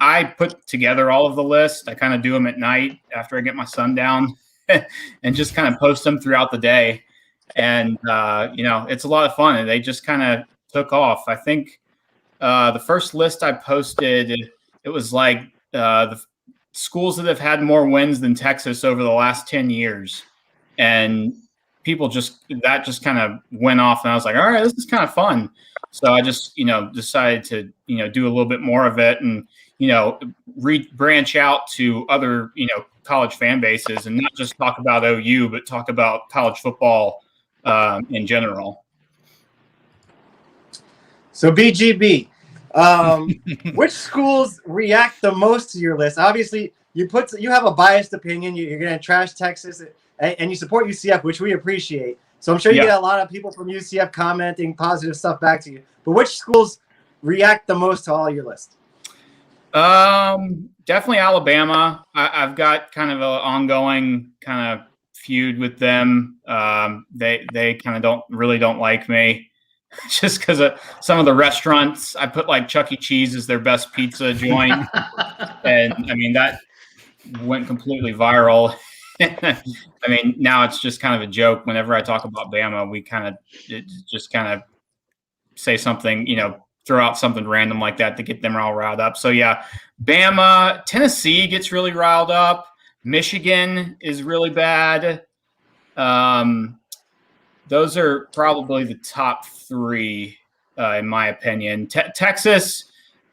I put together all of the lists. I kind of do them at night after I get my son down and just kind of post them throughout the day. And, it's a lot of fun, and they just kind of took off. I think the first list I posted, it was like the schools that have had more wins than Texas over the last 10 years. And people just kind of went off, and I was like, all right, this is kind of fun. So I just, decided to, do a little bit more of it and, branch out to other, college fan bases and not just talk about OU, but talk about college football in general. So BGB, which schools react the most to your list? Obviously, you have a biased opinion. You're going to trash Texas, and you support UCF, which we appreciate. So I'm sure you get a lot of people from UCF commenting positive stuff back to you. But which schools react the most to all your list? Definitely Alabama. I've got kind of an ongoing kind of feud with them. They kind of don't like me just because of some of the restaurants. I put like Chuck E. Cheese as their best pizza joint, and I mean that went completely viral. I mean, now it's just kind of a joke. Whenever I talk about Bama, we just kind of say something, throw out something random like that to get them all riled up. So yeah, Bama, Tennessee gets really riled up. Michigan is really bad. Those are probably the top three, in my opinion. Texas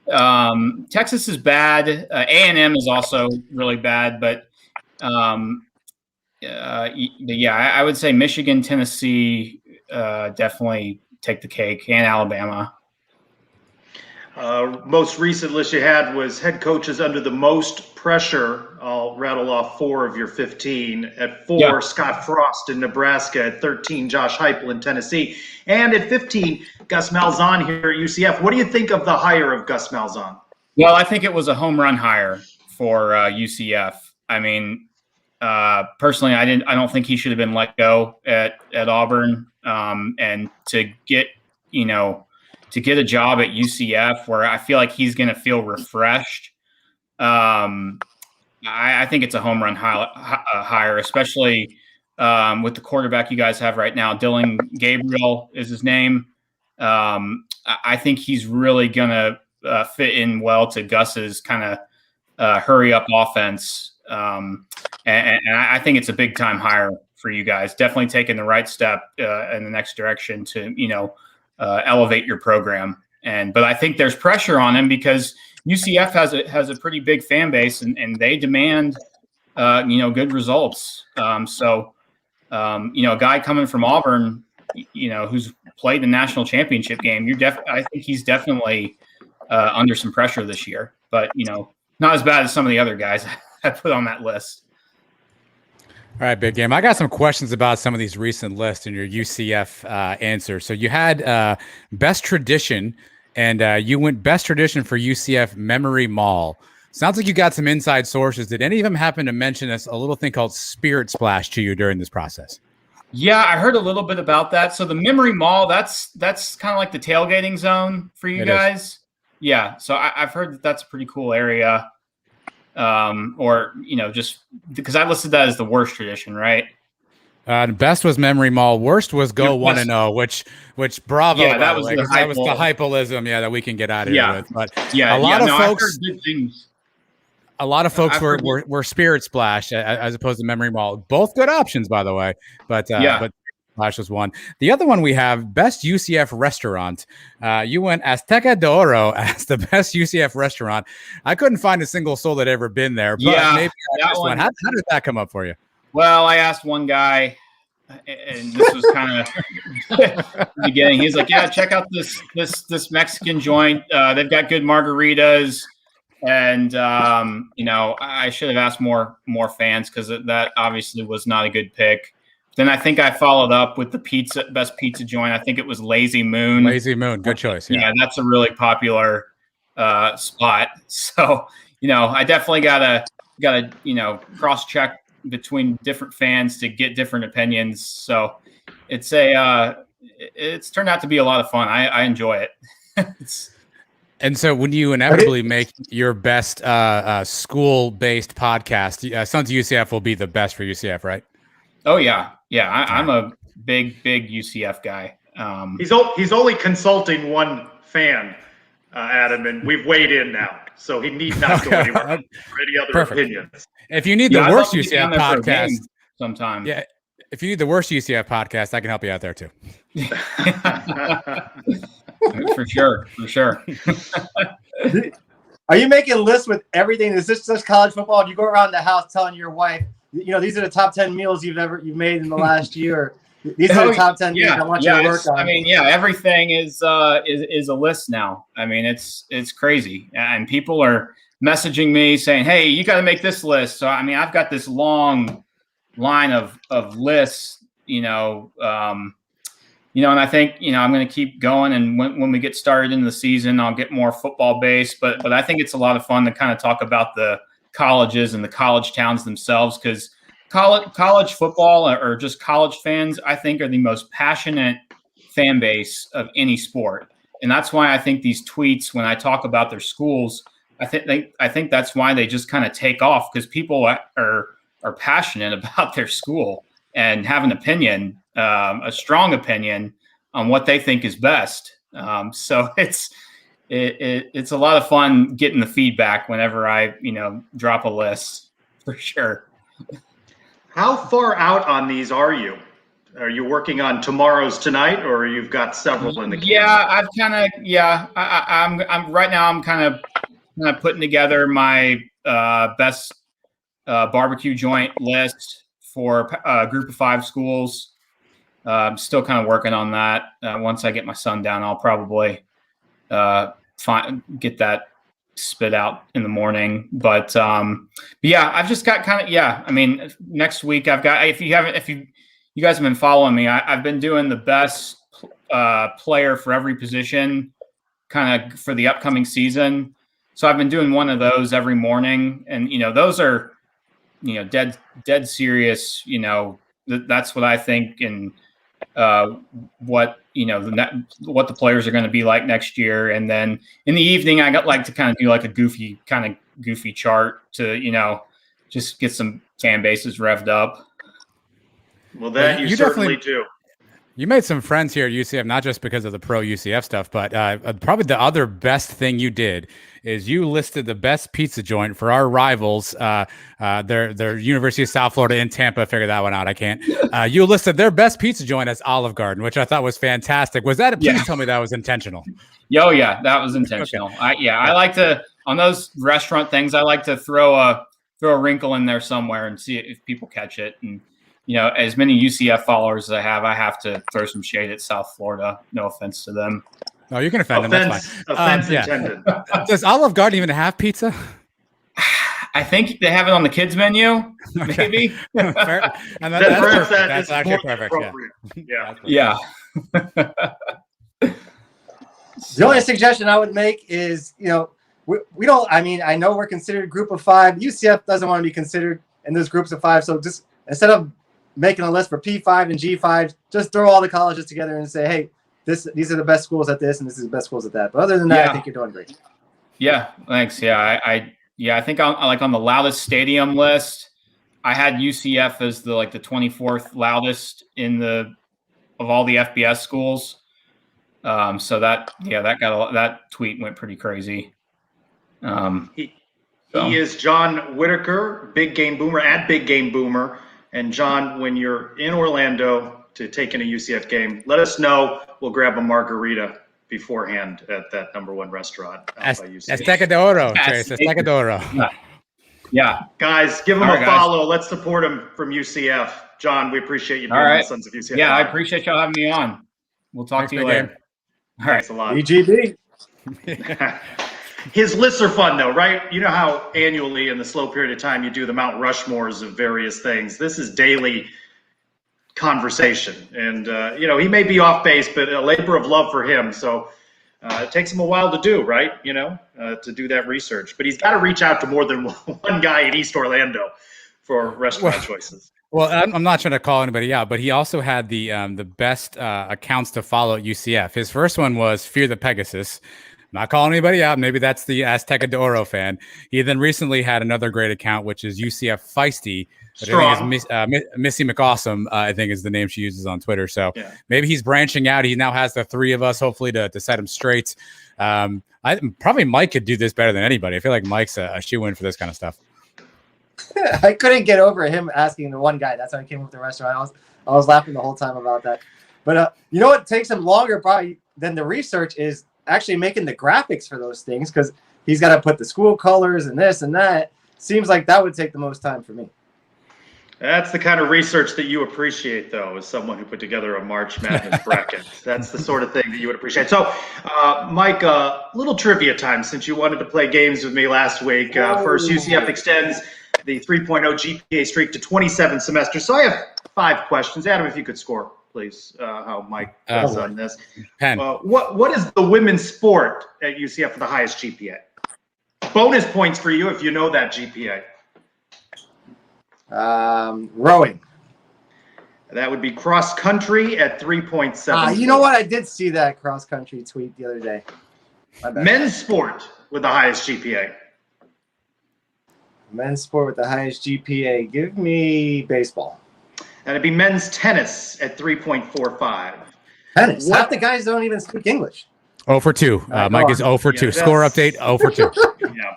is bad. A&M is also really bad, but I would say Michigan, Tennessee, definitely take the cake, and Alabama. Most recent list you had was head coaches under the most pressure. I'll rattle off 4 of your 15. At 4, yeah. Scott Frost in Nebraska. At 13, Josh Heupel in Tennessee. And at 15, Gus Malzahn here at UCF. What do you think of the hire of Gus Malzahn? Well, I think it was a home run hire for UCF. I mean, personally, I don't think he should have been let go at Auburn. And to get a job at UCF where I feel like he's going to feel refreshed. I think it's a home run hire, especially with the quarterback you guys have right now. Dillon Gabriel is his name. I think he's really going to fit in well to Gus's kind of hurry up offense. And I think it's a big time hire for you guys. Definitely taking the right step in the next direction to, elevate your program. But I think there's pressure on him because UCF has a pretty big fan base and they demand, good results. A guy coming from Auburn, who's played the national championship game, I think he's definitely under some pressure this year, but not as bad as some of the other guys I put on that list. All right, Big Game. I got some questions about some of these recent lists and your UCF answers. So you had best tradition, and you went best tradition for UCF Memory Mall. Sounds like you got some inside sources. Did any of them happen to mention a little thing called Spirit Splash to you during this process? Yeah, I heard a little bit about that. So the Memory Mall, that's kind of like the tailgating zone for you guys. Is. Yeah, so I've heard that's a pretty cool area. Just because I listed that as the worst tradition, right? The best was Memory Mall. Worst was Go 1-0, which bravo. Yeah, that was the hypelism. Yeah, that we can get out of here with. But yeah, a lot of folks were Spirit Splash as opposed to Memory Mall. Both good options, by the way. But Splash was one. The other one we have, best UCF restaurant. You went Azteca de Oro as the best UCF restaurant. I couldn't find a single soul that had ever been there. But maybe that one. How did that come up for you? Well, I asked one guy, and this was kind of the beginning. He's like, "Yeah, check out this Mexican joint. They've got good margaritas." And I should have asked more fans because that obviously was not a good pick. Then I think I followed up with the best pizza joint. I think it was Lazy Moon. Lazy Moon, good choice. Yeah, that's a really popular spot. So I definitely gotta cross check between different fans to get different opinions. So it's turned out to be a lot of fun. I enjoy it. And so when you inevitably make your best school-based podcast, Sons of UCF will be the best for UCF, right? Oh, yeah. Yeah, I'm a big UCF guy. He's only consulting one fan, Adam, and we've weighed in now. So he need not go anywhere for any other opinions. If you need the worst UCF podcast sometime. Yeah, if you need the worst UCF podcast, I can help you out there too. For sure. Are you making lists with everything? Is this just college football? Do you go around the house telling your wife, these are the top 10 meals you've made in the last year? These are the top 10 meals I want you to work on. I mean, everything is a list now. I mean, it's crazy, and people are messaging me saying, "Hey, you got to make this list." So I mean, I've got this long line of lists, and I think, I'm going to keep going. And when we get started in the season, I'll get more football based. But I think it's a lot of fun to kind of talk about the colleges and the college towns themselves, because college football or just college fans, I think, are the most passionate fan base of any sport. And that's why I think these tweets, when I talk about their schools, I think that's why they just kind of take off, because people are passionate about their school and have an opinion, a strong opinion on what they think is best. So it's a lot of fun getting the feedback whenever I, drop a list, for sure. How far out on these are you? Are you working on tomorrow's tonight, or you've got several in the can? I'm right now. I'm kind of putting together my Best barbecue joint list for a group of 5 schools. I'm still kind of working on that. Once I get my son down, I'll probably get that spit out in the morning. But yeah, I've just got next week I've got, if you guys have been following me, I've been doing the best player for every position kind of for the upcoming season. So I've been doing one of those every morning, and those are dead serious. That's what I think, and what the players are going to be like next year. And then in the evening, I like to kind of do like a goofy chart to just get some fan bases revved up. Well, that you certainly do. You made some friends here at UCF, not just because of the pro UCF stuff, but probably the other best thing you did is you listed the best pizza joint for our rivals. Their University of South Florida in Tampa. Figure that one out. I can't. You listed their best pizza joint as Olive Garden, which I thought was fantastic. Was that? Please tell me that was intentional. Oh yeah, that was intentional. Okay. I like to, on those restaurant things, I like to throw a wrinkle in there somewhere and see if people catch it. And as many UCF followers as I have to throw some shade at South Florida. No offense to them. No, you can offend them. That's fine. Offense intended. Does Olive Garden even have pizza? I think they have it on the kids menu, maybe. Fair. And that's actually perfect. Yeah. The only suggestion I would make is, we don't. I mean, I know we're considered a group of 5. UCF doesn't want to be considered in those groups of 5. So just instead of making a list for P5 and G5, just throw all the colleges together and say, hey, these are the best schools at this, and this is the best schools at that. But other than that, I think you're doing great. Yeah, thanks. Yeah, I think on the loudest stadium list, I had UCF as the 24th loudest of all the FBS schools. So that tweet went pretty crazy. He is John Whitaker, Big Game Boomer at Big Game Boomer. And John, when you're in Orlando to take in a UCF game, let us know. We'll grab a margarita beforehand at that #1 restaurant by UCF. Azteca de Oro, Trace. Azteca de Oro. Yeah. Guys, give him a follow. Let's support him from UCF. John, we appreciate you being on the Sons of UCF. Yeah, I appreciate y'all having me on. We'll talk to you later. All right. Thanks a lot. EGB. His lists are fun, though, right? You know how annually in the slow period of time you do the Mount Rushmores of various things. This is daily conversation. And, he may be off base, but a labor of love for him. So it takes him a while to do, right? To do that research. But he's got to reach out to more than one guy in East Orlando for restaurant choices. Well, I'm not trying to call anybody out, but he also had the best accounts to follow at UCF. His first one was Fear the Pegasus. Not calling anybody out. Maybe that's the Azteca de Oro fan. He then recently had another great account, which is UCF Feisty. I think is Missy McAwesome, I think is the name she uses on Twitter. So maybe he's branching out. He now has the 3 of us, hopefully, to set him straight. Probably Mike could do this better than anybody. I feel like Mike's a shoe-in for this kind of stuff. I couldn't get over him asking the one guy. That's how he came up with the restaurant. I was laughing the whole time about that. But what takes him longer probably than the research is actually making the graphics for those things, because he's got to put the school colors and this and that. Seems like that would take the most time for me. That's the kind of research that you appreciate, though, as someone who put together a March Madness bracket. That's the sort of thing that you would appreciate. So, Mike, little trivia time, since you wanted to play games with me last week. First, UCF extends the 3.0 GPA streak to 27 semesters. So I have 5 questions. Adam, if you could score please, how Mike does on this. 10. What is the women's sport at UCF with the highest GPA? Bonus points for you if you know that GPA. Rowing. That would be cross country at 3.7. You know what? I did see that cross country tweet the other day. My bad. Men's sport with the highest GPA. Men's sport with the highest GPA. Give me baseball. That'd be men's tennis at 3.45. Tennis. Half the guys don't even speak English. 0 for 2. Mike is 0 for 2. Score update, 0 for 2. Yeah.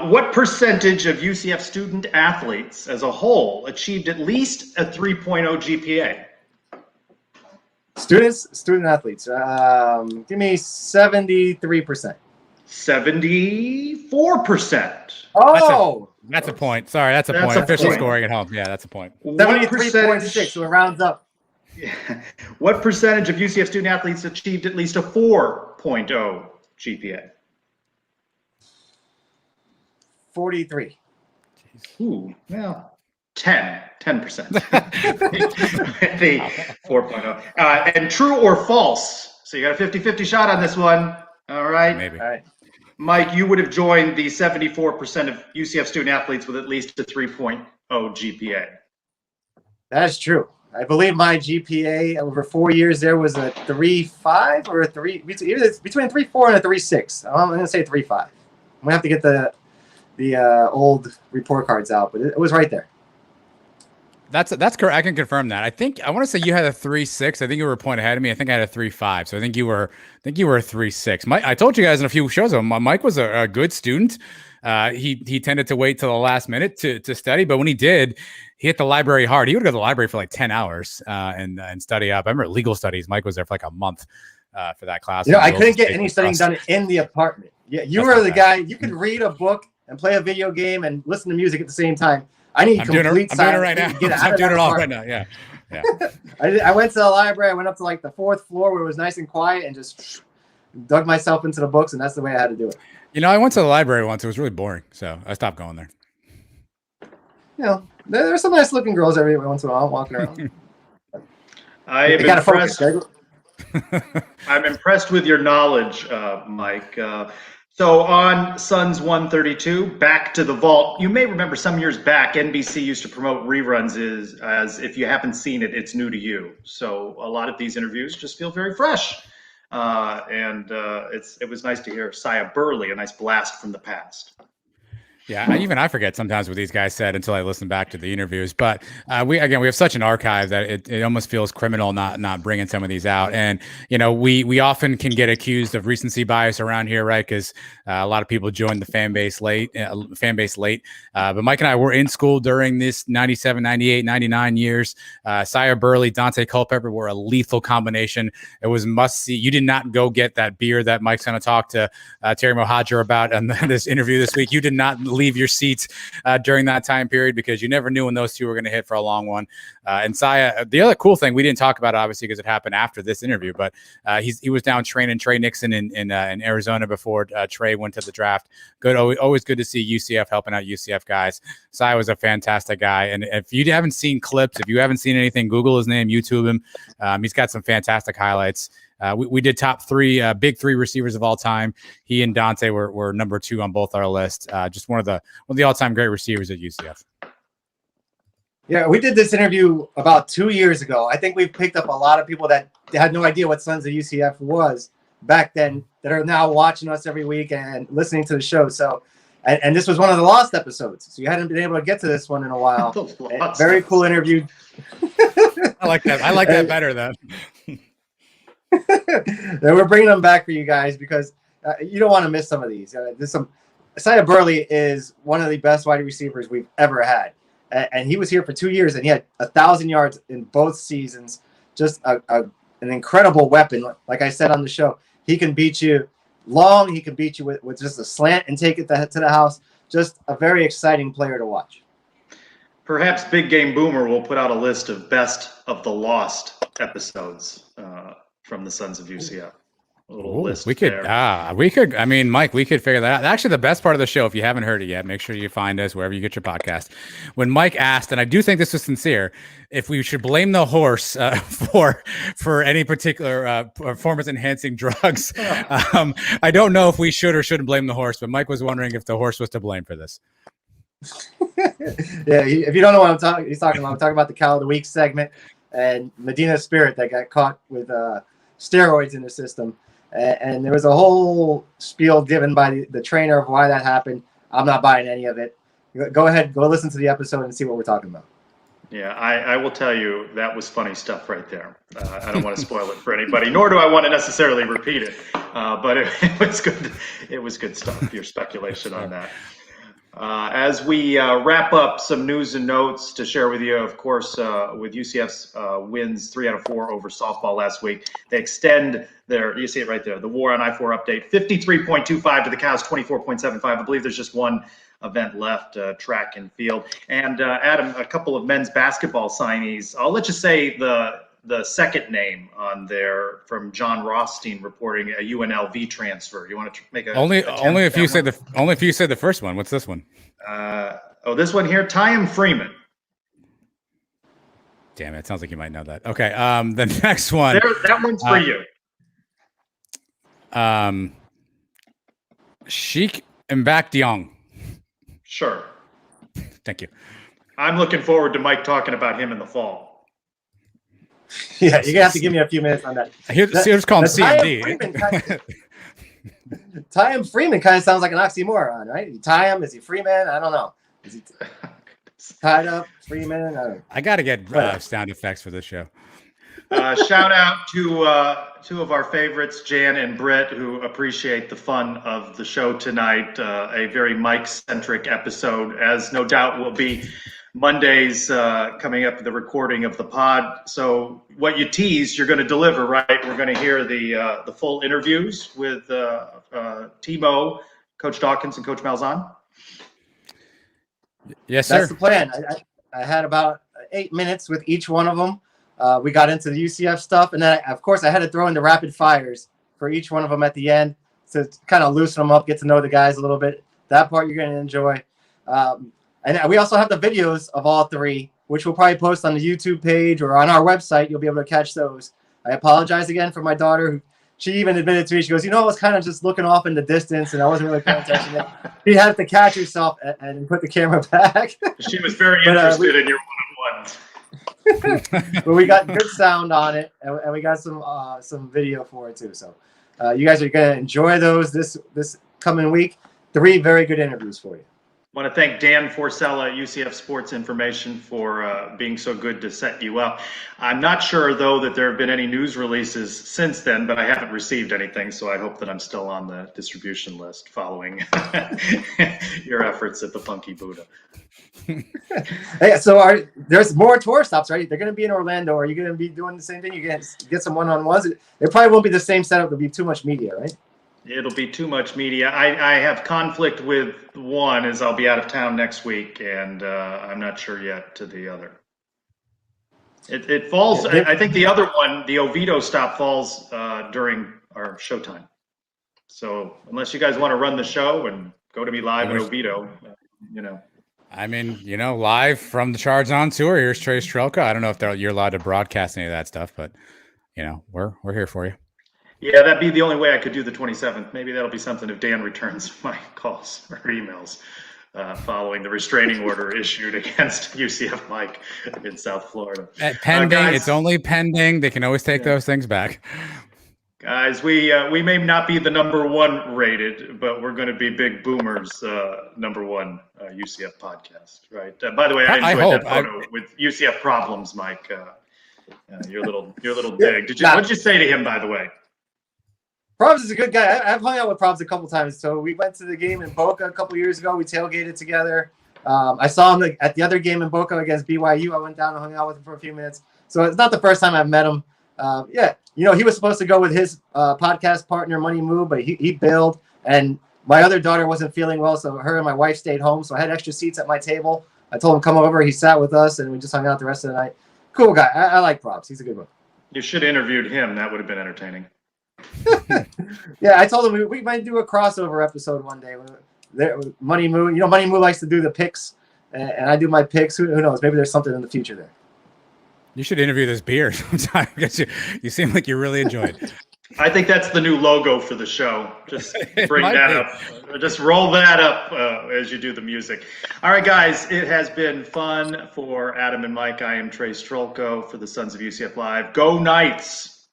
What percentage of UCF student athletes as a whole achieved at least a 3.0 GPA? Student athletes. Give me 73%. 74%. Oh, that's a point. Sorry, that's a point. Official scoring at home. Yeah, that's a point. 73.6, so it rounds up. What percentage of UCF student athletes achieved at least a 4.0 GPA? 43. Ooh, well, 10%. The 4.0. And true or false? So you got a 50-50 shot on this one. All right. Maybe. All right. Mike, you would have joined the 74% of UCF student athletes with at least a 3.0 GPA. That's true. I believe my GPA over 4 years there was a 3.5 or a 3, between 3.4 and a 3.6. I'm going to say 3.5. I'm going to have to get the old report cards out, but it was right there. That's correct. I can confirm that. I want to say you had a 3.6. I think you were a point ahead of me. I think I had a 3.5. So I think you were a 3.6. Mike, I told you guys in a few shows ago, Mike was a good student. He tended to wait till the last minute to study, but when he did, he hit the library hard. He would go to the library for like 10 hours and study up. I remember legal studies. Mike was there for like a month for that class. You know, I couldn't get any studying done in the apartment. Yeah, you were the guy. You could read a book and play a video game and listen to music at the same time. I need complete silence. I'm doing it right now. I'm doing it all right now. Yeah. I went to the library. I went up to like the 4th floor where it was nice and quiet and just dug myself into the books, and that's the way I had to do it. You know, I went to the library once. It was really boring, so I stopped going there. You know, there's some nice looking girls every once in a while walking around. I am impressed. I'm impressed with your knowledge, Mike. So on Suns 132, Back to the Vault, you may remember some years back, NBC used to promote reruns as if you haven't seen it, it's new to you. So a lot of these interviews just feel very fresh. It was nice to hear Saya Burley, a nice blast from the past. Yeah, I forget sometimes what these guys said until I listen back to the interviews. But we have such an archive that it almost feels criminal not bringing some of these out. And you know, we often can get accused of recency bias around here, right? Because a lot of people joined the fan base late. But Mike and I were in school during this 97, 98, 99 years. Saya Burley, Dante Culpepper were a lethal combination. It was must see. You did not go get that beer that Mike's going to talk to Terry Mohadra about in this interview this week. You did not leave your seats during that time period because you never knew when those two were going to hit for a long one. And Saya, the other cool thing we didn't talk about, obviously, because it happened after this interview, but he was down training Trey Nixon in Arizona before Trey went to the draft. Good, always good to see UCF helping out UCF guys. Saya was a fantastic guy, and if you haven't seen clips, if you haven't seen anything, Google his name, YouTube him. He's got some fantastic highlights. We did top 3, big 3 receivers of all time. He and Dante were number 2 on both our lists. Just one of the all-time great receivers at UCF. Yeah, we did this interview about 2 years ago. I think we've picked up a lot of people that had no idea what Sons of UCF was back then that are now watching us every week and listening to the show. So, and this was one of the lost episodes. So you hadn't been able to get to this one in a while. Very cool interview. I like that. I like that better though. Then we're bringing them back for you guys because you don't want to miss some of these. Saya Burley is one of the best wide receivers we've ever had, and he was here for 2 years and he had 1,000 yards in both seasons. Just an incredible weapon. Like I said on the show, he can beat you long. He can beat you with just a slant and take it to the house. Just a very exciting player to watch. Perhaps Big Game Boomer will put out a list of best of the lost episodes from the Sons of UCF. little list we could, there. I mean, Mike, we could figure that out. Actually, the best part of the show, if you haven't heard it yet, make sure you find us wherever you get your podcast. When Mike asked, and I do think this was sincere, if we should blame the horse for any particular performance-enhancing drugs. I don't know if we should or shouldn't blame the horse, but Mike was wondering if the horse was to blame for this. Yeah, if you don't know what he's talking about, I'm talking about the Cow of the Week segment and Medina Spirit that got caught with steroids in the system. And there was a whole spiel given by the trainer of why that happened. I'm not buying any of it. Go ahead, go listen to the episode and see what we're talking about. Yeah, I will tell you that was funny stuff right there. I don't want to spoil it for anybody, nor do I want to necessarily repeat it. But it was good. It was good stuff. Your speculation on that. As we wrap up, some news and notes to share with you, of course, with UCF's wins 3 out of 4 over softball last week. They extend their, you see it right there, the War on I-4 update, 53.25 to the Cows, 24.75. I believe there's just one event left, track and field. And Adam, a couple of men's basketball signees. I'll let you say the second name on there from John Rothstein reporting a UNLV transfer. You want to make a only if you say the first one. What's this one? This one here, Tyam Freeman. Damn it! Sounds like you might know that. Okay, the next one. That one's for you. Sheik Mbakdiong. Sure. Thank you. I'm looking forward to Mike talking about him in the fall. Yeah, you're gonna have to give me a few minutes on that. Here's called CMD. Tyam Freeman kind of sounds like an oxymoron, right? Tyam, is he Freeman? I don't know. Is he tied up Freeman? I got to get sound effects for this show. Shout out to two of our favorites, Jan and Britt, who appreciate the fun of the show tonight. A very Mike-centric episode, as no doubt will be Mondays coming up, the recording of the pod. So what you teased, you're going to deliver, right? We're going to hear the full interviews with Timo, Coach Dawkins, and Coach Malzahn. Yes, sir. That's the plan. I had about 8 minutes with each one of them. We got into the UCF stuff, and then, of course, I had to throw in the rapid fires for each one of them at the end to kind of loosen them up, get to know the guys a little bit. That part you're going to enjoy. And we also have the videos of all three, which we'll probably post on the YouTube page or on our website. You'll be able to catch those. I apologize again for my daughter. She even admitted to me, she goes, I was kind of just looking off in the distance, and I wasn't really paying attention yet. She had to catch herself and put the camera back. She was very interested in your one-on-ones. But we got good sound on it, and we got some video for it, too. So you guys are going to enjoy those this coming week. 3 very good interviews for you. I want to thank Dan Forcella, UCF Sports Information, for being so good to set you up. I'm not sure, though, that there have been any news releases since then, but I haven't received anything, so I hope that I'm still on the distribution list following your efforts at the Funky Buddha. Hey, so there's more tour stops, right? They're going to be in Orlando. Are you going to be doing the same thing? You're going to get some one-on-ones? It probably won't be the same setup. There'll be too much media, right? It'll be too much media. I have conflict with one, as I'll be out of town next week, and I'm not sure yet to the other. It falls. I think the other one, the Oviedo stop, falls during our showtime. So unless you guys want to run the show and go to me live in Oviedo, I mean, live from the Charge On tour. Here's Trace Trelka. I don't know if you're allowed to broadcast any of that stuff, but we're here for you. Yeah, that'd be the only way I could do the 27th. Maybe that'll be something if Dan returns my calls or emails following the restraining order issued against UCF Mike in South Florida. Pending, it's only pending. They can always take those things back. Guys, we may not be the number 1 rated, but we're going to be Big Boomer's number 1 UCF podcast, right? By the way, I enjoyed that photo with UCF problems, Mike. Your little dig. What did you say to him, by the way? Probs is a good guy. I've hung out with Probs a couple times. So we went to the game in Boca a couple years ago. We tailgated together. I saw him at the other game in Boca against BYU. I went down and hung out with him for a few minutes. So it's not the first time I've met him. He was supposed to go with his podcast partner, Money Moo, but he bailed. And my other daughter wasn't feeling well, so her and my wife stayed home. So I had extra seats at my table. I told him come over. He sat with us, and we just hung out the rest of the night. Cool guy. I like Probs. He's a good one. You should have interviewed him. That would have been entertaining. Yeah, I told him we might do a crossover episode one day. Money Moo, Money Moo likes to do the picks, and I do my picks. Who knows? Maybe there's something in the future there. You should interview this beer sometime because you seem like you really enjoy it. I think that's the new logo for the show. Just bring that up. Just roll that up as you do the music. All right, guys, it has been fun for Adam and Mike. I am Trey Strolko for the Sons of UCF Live. Go Knights!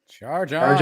Charge on.